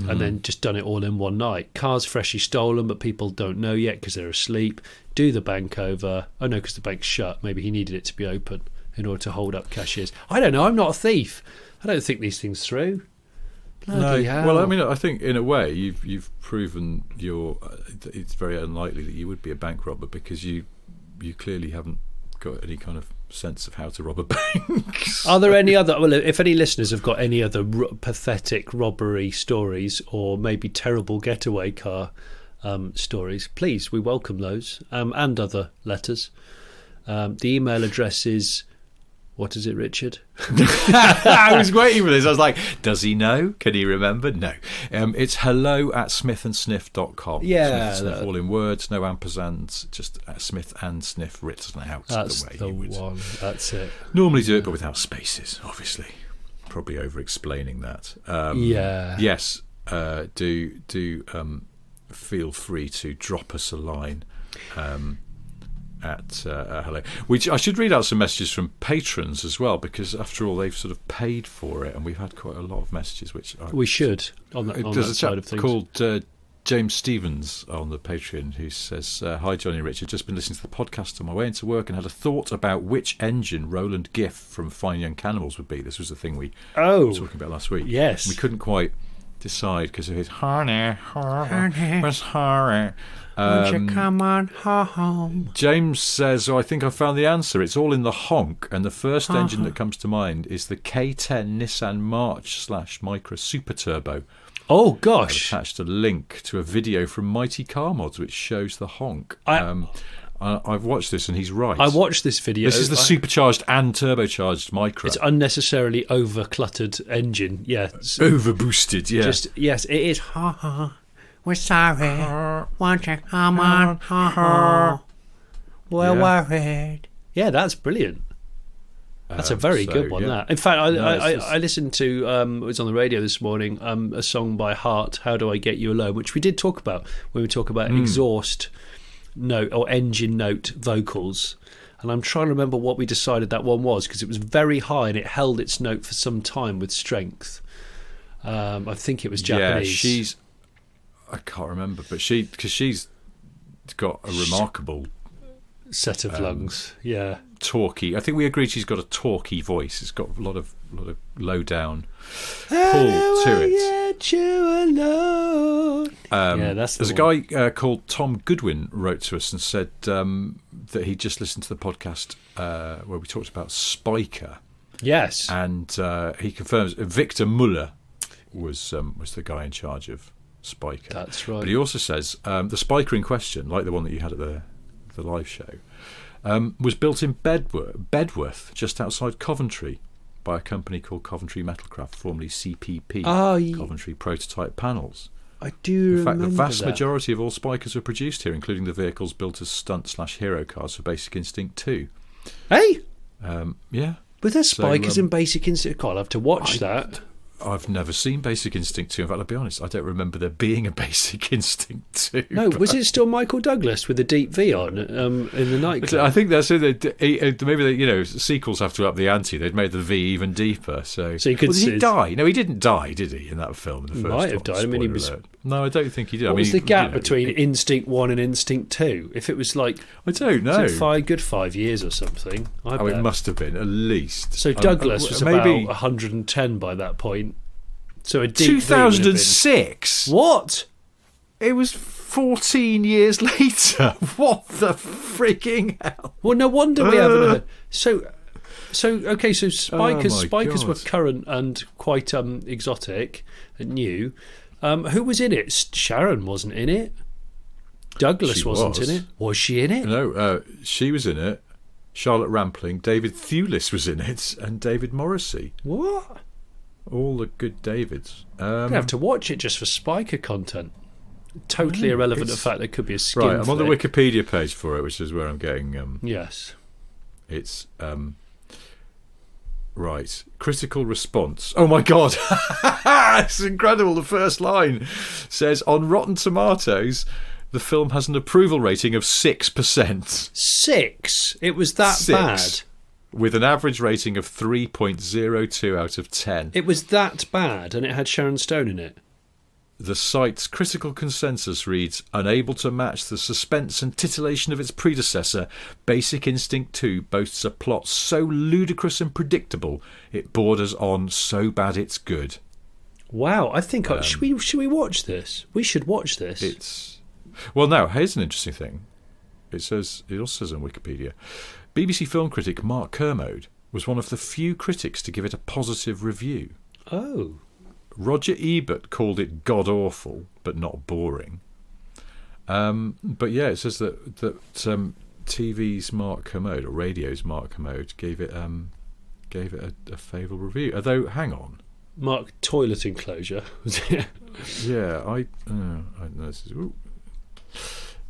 and then just done it all in one night. Car's freshly stolen, but people don't know yet because they're asleep. Do the bank over. Oh, no, because the bank's shut. Maybe he needed it to be open in order to hold up cashiers. I don't know. I'm not a thief. I don't think these things through. Bloody hell.
Well, I mean, I think in a way you've proven it's very unlikely that you would be a bank robber because you clearly haven't got any kind of sense of how to rob a bank.
Are there any other? Well, if any listeners have got any other pathetic robbery stories or maybe terrible getaway car stories, please, we welcome those and other letters. The email address is. What is it, Richard?
I was waiting for this. I was like, does he know? Can he remember? No. It's hello@smithandsniff.com.
Yeah.
Smith and Sniff, all in words, no ampersands, just Smith and Sniff written out.
That's
the way
the
you would
one. That's it.
normally do it, but without spaces, obviously. Probably over-explaining that.
Yeah.
Yes, do feel free to drop us a line. At hello, which I should read out some messages from patrons as well, because after all they've sort of paid for it, and we've had quite a lot of messages. Which
we should on that side of things.
Called James Stevens on the Patreon, who says, "Hi Jonny and Richard, just been listening to the podcast on my way into work and had a thought about which engine Roland Giff from Fine Young Cannibals would be." This was the thing we were talking about last week.
Yes,
we couldn't quite decide because of his where's Harry.
Won't you come on home?
James says, I think I found the answer. It's all in the honk, and the first engine that comes to mind is the K10 Nissan March / Micra Super Turbo.
Oh, gosh.
I've attached a link to a video from Mighty Car Mods which shows the honk. I've watched this, and he's right.
I watched this video.
This is the supercharged and turbocharged Micra.
It's unnecessarily over-cluttered engine. Yeah.
Over-boosted, yeah.
Yes, it is. We're sorry. Won't you come on? We're worried. Yeah, that's brilliant. That's a very good one. That. In fact, I listened to. It was on the radio this morning. A song by Heart, "How Do I Get You Alone," which we did talk about when we talk about exhaust note or engine note vocals. And I'm trying to remember what we decided that one was, because it was very high and it held its note for some time with strength. I think it was Japanese.
Yeah, I can't remember, but she's got a remarkable
set of lungs. Yeah,
talky. I think we agreed she's got a talky voice. It's got a lot of low down pull to it. There's a guy called Tom Goodwin wrote to us and said that he just listened to the podcast where we talked about Spiker.
Yes,
and he confirms Victor Muller. was the guy in charge of Spiker.
That's right.
But he also says the Spiker in question, like the one that you had at the live show, was built in Bedworth, just outside Coventry, by a company called Coventry Metalcraft, formerly CPP, Coventry Prototype Panels.
I do remember
In fact, the vast
that.
majority of all Spikers were produced here, including the vehicles built as stunt/hero cars for Basic Instinct 2.
Hey?
Yeah.
But there's Spikers in Basic Instinct. God, I'll have to watch that.
I've never seen Basic Instinct 2. In fact, I'll be honest, I don't remember there being a Basic Instinct 2.
No, was it still Michael Douglas with the deep V on in the nightclub?
I think that's it. Maybe sequels have to up the ante. They'd made the V even deeper. So
you could
did he die? No, he didn't die, did he? In that film, in the first
might have died. I mean, he was.
Alert. No, I don't think he did.
What was the gap between Instinct 1 and Instinct 2? If it was like,
I don't know,
good 5 years or something.
It must have been at least.
So Douglas was about 110 by that point. So a deep
2006.
What?
It was 14 years later. What the freaking hell?
Well, no wonder we haven't heard. So Spikers were current and quite exotic and new. Who was in it? Sharon wasn't in it. Douglas wasn't in it. Was she in it?
No, she was in it. Charlotte Rampling, David Thewlis was in it, and David Morrissey.
What?
All the good Davids.
I have to watch it just for Spiker content. Totally irrelevant to the fact there could be a skin.
Right, I'm on the Wikipedia page for it, which is where I'm getting.
Yes.
It's right. Critical response. Oh my God, it's incredible. The first line says on Rotten Tomatoes, the film has an approval rating of 6%.
6? It was that bad.
With an average rating of 3.02 out of 10.
It was that bad, and it had Sharon Stone in it.
The site's critical consensus reads, unable to match the suspense and titillation of its predecessor, Basic Instinct 2 boasts a plot so ludicrous and predictable, it borders on so bad it's good.
Wow, I think... should we watch this? We should watch this.
Well, now, here's an interesting thing. It also says on Wikipedia, BBC film critic Mark Kermode was one of the few critics to give it a positive review.
Oh.
Roger Ebert called it god-awful, but not boring. But yeah, it says that TV's Mark Kermode, or radio's Mark Kermode, gave it a favourable review. Although, hang on.
Mark Toilet Enclosure, was it?
Yeah, I know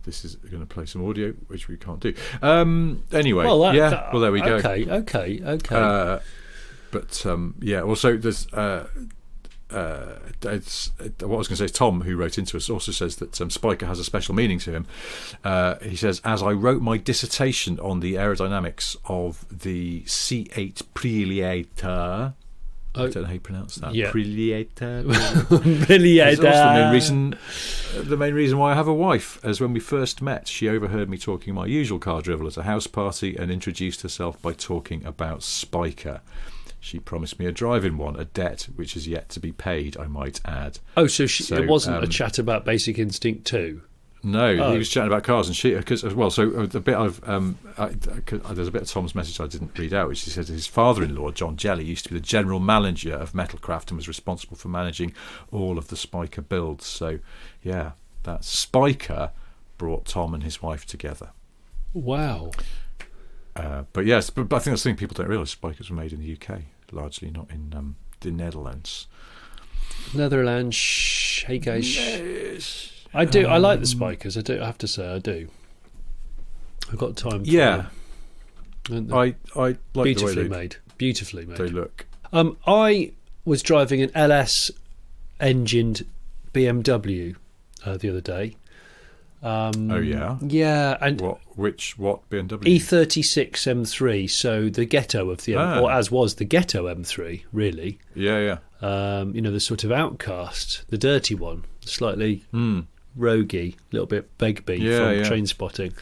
this is going to play some audio, which we can't do. Anyway, well, there we go.
Okay.
But also there's what I was going to say is Tom, who wrote into us, also says that Spiker has a special meaning to him. He says, as I wrote my dissertation on the aerodynamics of the C8 Priliator. I don't know how you pronounce that.
Yeah.
Priliator.
Priliator.
The main reason why I have a wife, as when we first met, she overheard me talking my usual car drivel at a house party and introduced herself by talking about Spiker. She promised me a drive-in one, a debt which is yet to be paid, I might add.
Oh, so it wasn't a chat about Basic Instinct 2?
No, he was chatting about cars, and she, because as well. So the bit of there's a bit of Tom's message I didn't read out, which he said his father-in-law John Jelly used to be the general manager of Metalcraft and was responsible for managing all of the Spiker builds. So yeah, that Spiker brought Tom and his wife together.
Wow.
But yes, but I think that's the thing people don't realise: Spikers were made in the UK, largely, not in the Netherlands.
Netherlands, hey guys. I do. I like the Spikers. I do. I have to say, I do. I've got time. For them.
I like
beautifully
the way
made. Beautifully made.
They look.
I was driving an LS engined BMW the other day.
Oh yeah.
Yeah, and
what BMW?
E36 M3. So the ghetto of the or as was the ghetto M3, really.
Yeah.
The sort of outcast, the dirty one, slightly roguey, a little bit Begbie from Train Spotting.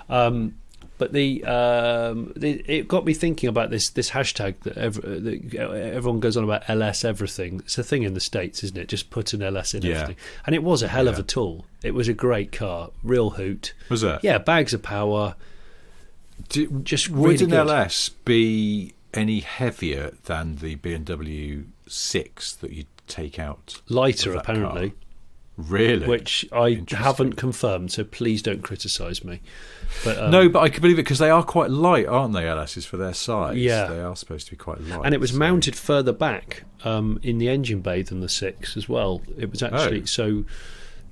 But it got me thinking about this hashtag that everyone goes on about LS everything. It's a thing in the States, isn't it? Just put an LS in everything. And it was a hell of a tool. It was a great car, real hoot.
Was it?
Yeah, bags of power.
Would an LS be any heavier than the BMW 6 that you take out.
Lighter, apparently.
Car. Really?
Which I haven't confirmed, so please don't criticise me. But,
no, but I can believe it because they are quite light, aren't they, LSs, for their size?
Yeah.
They are supposed to be quite light.
And it was mounted further back in the engine bay than the 6 as well. It was actually, so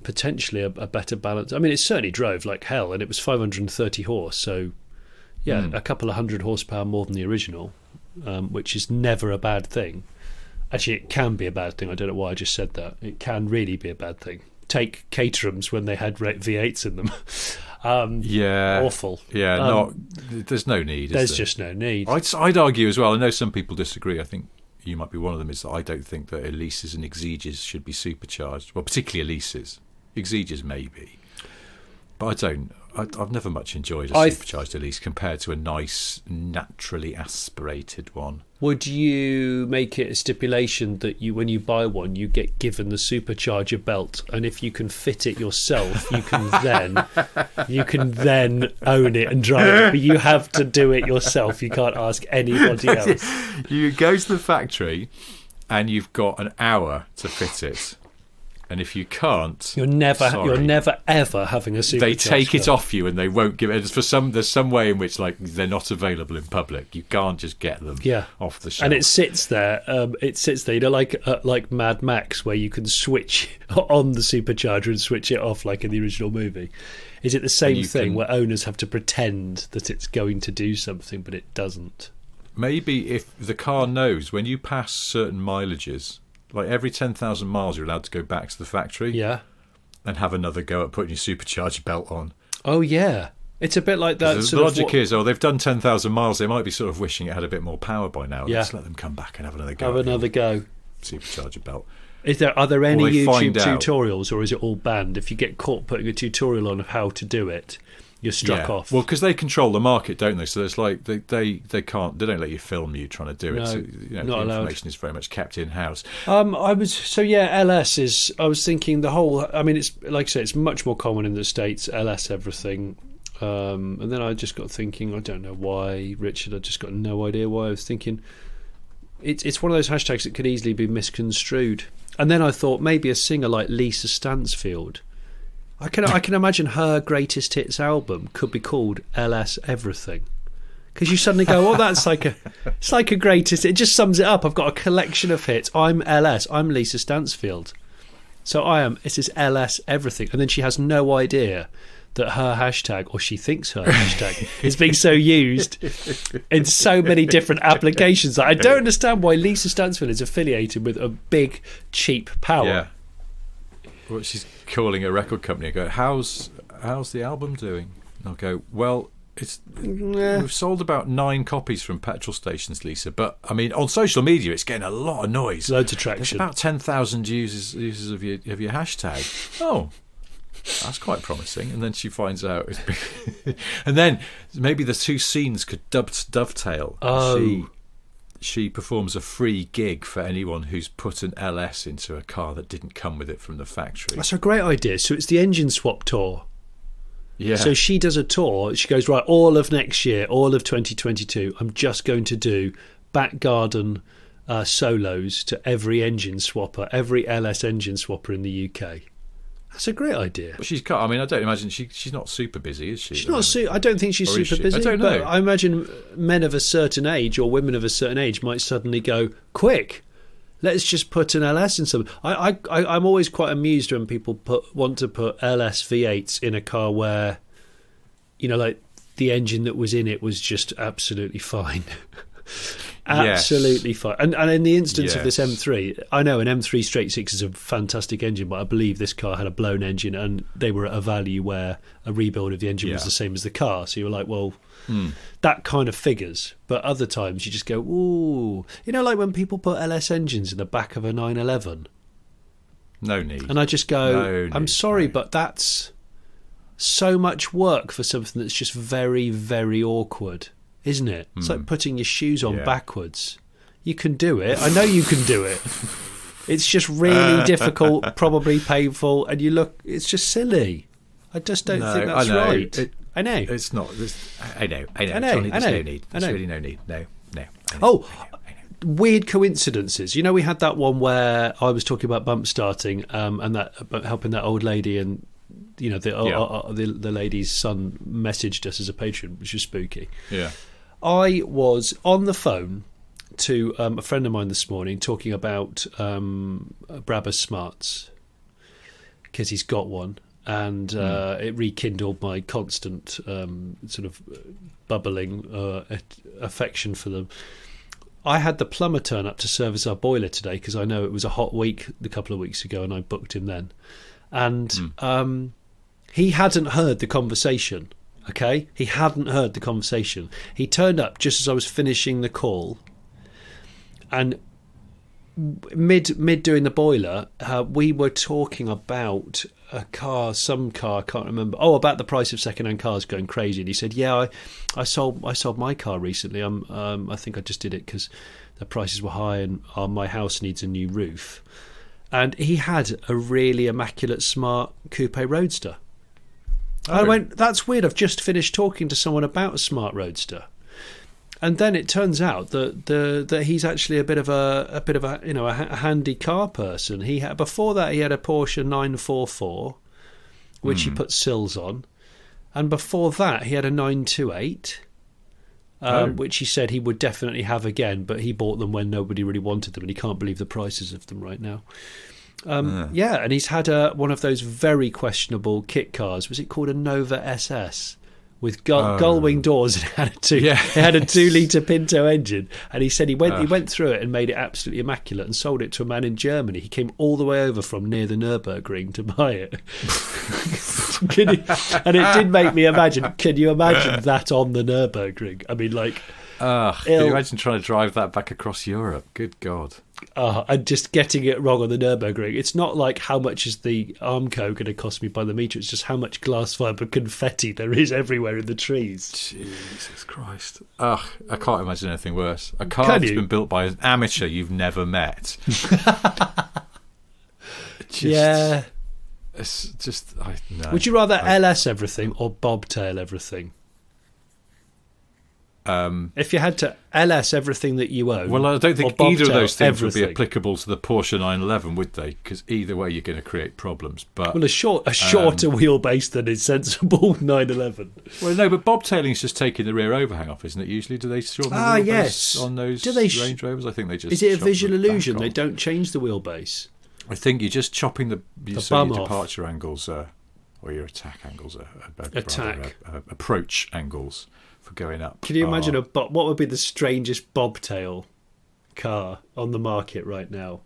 potentially a better balance. I mean, it certainly drove like hell, and it was 530 horse, so yeah, a couple of hundred horsepower more than the original, which is never a bad thing. Actually, it can be a bad thing. I don't know why I just said that. It can really be a bad thing. Take Caterhams when they had V8s in them. Awful.
Yeah, there's no need.
There's just no need.
I'd argue as well. I know some people disagree. I think you might be one of them. Is that I don't think that Elises and Exiges should be supercharged. Well, particularly Elises. Exiges maybe, but I don't. I've never much enjoyed a supercharged Elise compared to a nice, naturally aspirated one.
Would you make it a stipulation that when you buy one, you get given the supercharger belt, and if you can fit it yourself, you can then own it and drive it, but you have to do it yourself. You can't ask anybody else.
You go to the factory, and you've got an hour to fit it. And if you can't,
you're never ever having a supercharger.
They take it off you, and they won't give it. There's some way in which they're not available in public. You can't just get them off the shelf.
And it sits there. You know, like Mad Max, where you can switch on the supercharger and switch it off, like in the original movie. Is it the same thing where owners have to pretend that it's going to do something, but it doesn't?
Maybe if the car knows when you pass certain mileages. Like every 10,000 miles, you're allowed to go back to the factory, and have another go at putting your supercharger belt on.
Oh yeah, it's a bit like that.
The logic is, they've done 10,000 miles. They might be sort of wishing it had a bit more power by now. Yeah. Let's let them come back and have another go. Supercharger belt.
Are there any YouTube tutorials, or is it all banned? If you get caught putting a tutorial on how to do it, you're struck off.
Well, because they control the market, don't they? So it's like they don't let you film you trying to do it.
No,
so the
allowed.
information is very much kept in house.
LS is. I was thinking the whole. I mean, it's like I say, it's much more common in the States. LS everything, and then I just got thinking. I don't know why, Richard. I just got no idea why. I was thinking. It's one of those hashtags that could easily be misconstrued. And then I thought maybe a singer like Lisa Stansfield. I can imagine her greatest hits album could be called LS Everything, because you suddenly go, it's like a greatest. It just sums it up. I've got a collection of hits. I'm LS. I'm Lisa Stansfield. So it is LS Everything, and then she has no idea that her hashtag, or she thinks her hashtag, is being so used in so many different applications. I don't understand why Lisa Stansfield is affiliated with a big cheap power.
Yeah. Well, she's calling a record company and go, how's the album doing? And I'll go, well, we've sold about 9 copies from petrol stations, Lisa, but I mean on social media it's getting a lot of noise.
Loads of traction.
There's about 10,000 users of your hashtag. Oh, that's quite promising. And then she finds out and then maybe the two scenes could dovetail. She performs a free gig for anyone who's put an LS into a car that didn't come with it from the factory.
That's a great idea. So it's the engine swap tour.
Yeah.
So she does a tour. She goes, right, all of next year, all of 2022, I'm just going to do back garden solos to every engine swapper, every LS engine swapper in the UK. That's a great idea.
Well, I don't imagine she's not super busy, is she?
She's not. I don't think she's super busy.
I don't know.
But I imagine men of a certain age or women of a certain age might suddenly go, quick, let's just put an LS in something. I'm always quite amused when people want to put LS V8s in a car where, like the engine that was in it was just absolutely fine. Absolutely fine. And in the instance of this M3, I know an M3 straight 6 is a fantastic engine, but I believe this car had a blown engine and they were at a value where a rebuild of the engine was the same as the car. So you were like, well, that kind of figures. But other times you just go, ooh. Like when people put LS engines in the back of a 911.
No need.
And I just go, I'm sorry, but that's so much work for something that's just very, very awkward. Isn't it? It's like putting your shoes on backwards. You can do it. I know you can do it. It's just really difficult, probably painful, and it's just silly. I just don't think that's right. I know.
It's not. I know. Johnny, there's no need. There's really no need. No.
Oh, weird coincidences. You know, we had that one where I was talking about bump starting, and that about helping that old lady, and you know, the lady's son messaged us as a patron, which was spooky.
Yeah.
I was on the phone to a friend of mine this morning talking about Brabus Smarts, because he's got one, and it rekindled my constant sort of bubbling affection for them. I had the plumber turn up to service our boiler today because I know it was a hot week a couple of weeks ago, and I booked him then. And he hadn't heard the conversation, okay? He hadn't heard the conversation. He turned up just as I was finishing the call, and mid doing the boiler, we were talking about a car, some car, I can't remember. Oh, about the price of second-hand cars going crazy. And he said, "Yeah, I sold my car recently. I think I just did it because the prices were high, and my house needs a new roof." And he had a really immaculate, smart coupe roadster. Oh. I went, "That's weird. I've just finished talking to someone about a smart roadster." And then it turns out that he's actually a bit of a you know, a handy car person. Before that he had a Porsche 944, which he put sills on, and before that he had a 928, which he said he would definitely have again, but he bought them when nobody really wanted them, and he can't believe the prices of them right now. Yeah, and he's had one of those very questionable kit cars. Was it called a Nova SS? With gull-wing doors, and it had a 2-litre Pinto engine, and he said he went through it and made it absolutely immaculate and sold it to a man in Germany. He came all the way over from near the Nürburgring to buy it. And it did make me imagine. Can you imagine that on the Nürburgring? I mean, like,
can you imagine trying to drive that back across Europe? Good God.
And just getting it wrong on the Nürburgring. It's not like how much is the Armco going to cost me by the metre. It's just how much glass fibre confetti there is everywhere in the trees.
Jesus Christ. I can't imagine anything worse. A car that's been built by an amateur you've never met.
Yeah.
It's just... no.
Would you rather LS everything or Bobtail everything? If you had to LS everything that you own,
well, I don't think either of those things would be applicable to the Porsche 911, would they? Because either way, you're going to create problems. But
a shorter wheelbase than is sensible 911.
Well, no, but bobtailing is just taking the rear overhang off, isn't it? Usually, do they shorten the wheelbase on those Range Rovers? I think they just.
Is it a visual illusion? They don't change the wheelbase.
I think you're just chopping your departure angles or your attack angles, approach angles. For going up.
Can you imagine what would be the strangest bobtail car on the market right now?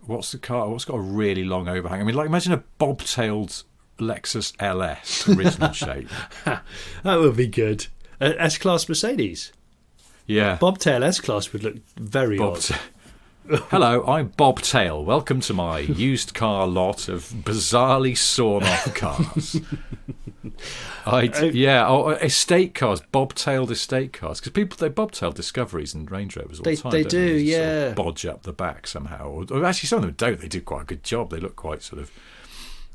What's the car? What's got a really long overhang? I mean, like, imagine a bobtailed Lexus LS original shape.
That would be good. S-Class Mercedes.
Yeah.
Bobtail S-Class would look very odd.
Hello, I'm Bobtail. Welcome to my used car lot of bizarrely sawn-off cars. Estate cars, bobtailed estate cars, because people they bobtail Discoveries and Range Rovers all the time. They do,
yeah.
Sort of bodge up the back somehow, or actually some of them don't. They do quite a good job. They look quite sort of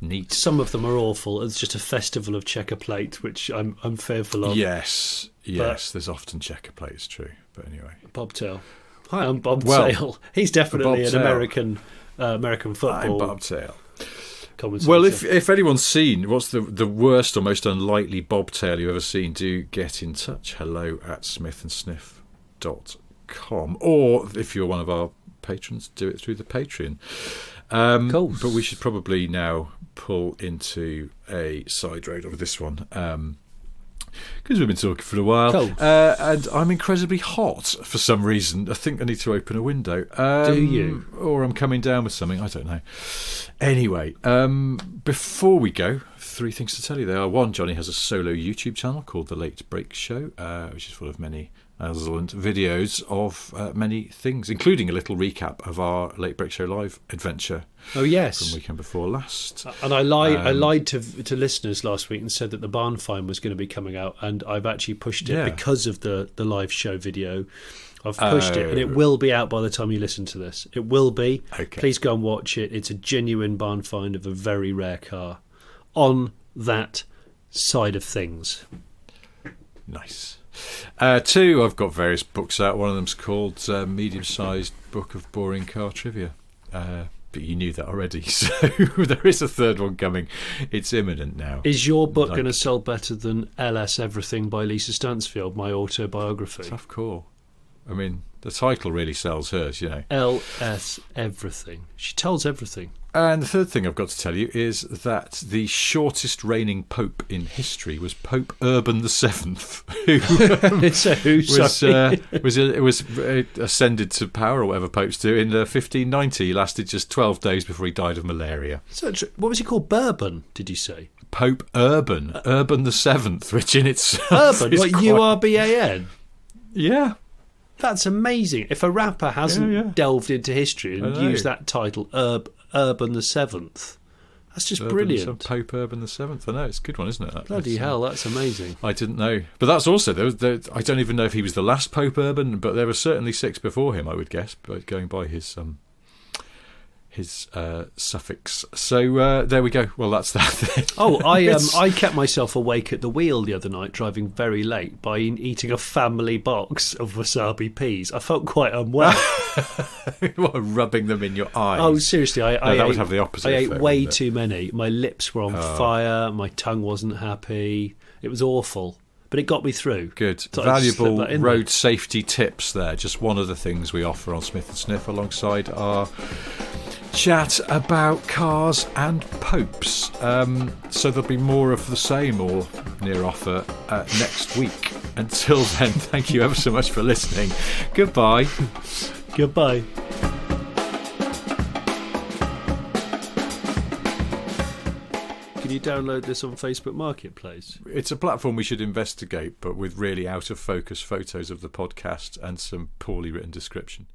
neat.
Some of them are awful. It's just a festival of checker plate, which I'm fearful of.
Yes. There's often checker plates, true. But anyway,
Bobtail. Hi, I'm Bobtail. He's definitely an American football.
I'm Bobtail. Well, if anyone's seen what's the worst or most unlikely bobtail you've ever seen, do get in touch. hello@smithandsniff.com, or if you're one of our patrons, do it through the Patreon. Cool. But we should probably now pull into a side road over this one. Because we've been talking for a while, and I'm incredibly hot for some reason. I think I need to open a window.
Do you?
Or I'm coming down with something, I don't know. Anyway, before we go, 3 things to tell you. There are: 1, Jonny has a solo YouTube channel called The Late Break Show, which is full of many excellent videos of many things, including a little recap of our Late Break Show live adventure.
Oh yes,
from the weekend before last.
And I lied to listeners last week and said that the barn find was going to be coming out, and I've actually pushed it because of the live show video. I've pushed it, and it will be out by the time you listen to this. It will be. Okay. Please go and watch it. It's a genuine barn find of a very rare car on that side of things.
Nice. Two, I've got various books out. One of them's called Medium-Sized Book of Boring Car Trivia. But you knew that already, so there is a third one coming. It's imminent now.
Is your book going to sell better than LS Everything by Lisa Stansfield, my autobiography?
Tough call. I mean, the title really sells hers, you know.
LS Everything. She tells everything.
And the third thing I've got to tell you is that the shortest reigning pope in history was Pope Urban VII, who was ascended to power, or whatever popes do, in 1590. He lasted just 12 days before he died of malaria.
So, what was he called? Bourbon, did you say?
Pope Urban VII, which in itself
Urban,
is
what,
quite...
URBAN?
Yeah.
That's amazing. If a rapper hasn't delved into history and used that title, Urban VII, that's just brilliant.
Pope Urban VII. I know, it's a good one, isn't it?
Bloody hell, that's amazing.
I didn't know. But that's also, I don't even know if he was the last Pope Urban, but there were certainly 6 before him, I would guess, but going by his suffix. So there we go. Well, that's that then.
I kept myself awake at the wheel the other night, driving very late, by eating a family box of wasabi peas. I felt quite unwell.
What, rubbing them in your eyes?
Oh, seriously,
that would have the opposite
I
effect,
ate way too many. My lips were on fire. My tongue wasn't happy. It was awful. But it got me through.
Good.
So
Valuable road safety tips there. Just one of the things we offer on Smith & Sniff alongside our chat about cars and popes. So there'll be more of the same or near offer next week. Until then, thank you ever so much for listening. Goodbye.
Goodbye. Can you download this on Facebook Marketplace?
It's a platform we should investigate, but with really out of focus photos of the podcast and some poorly written description.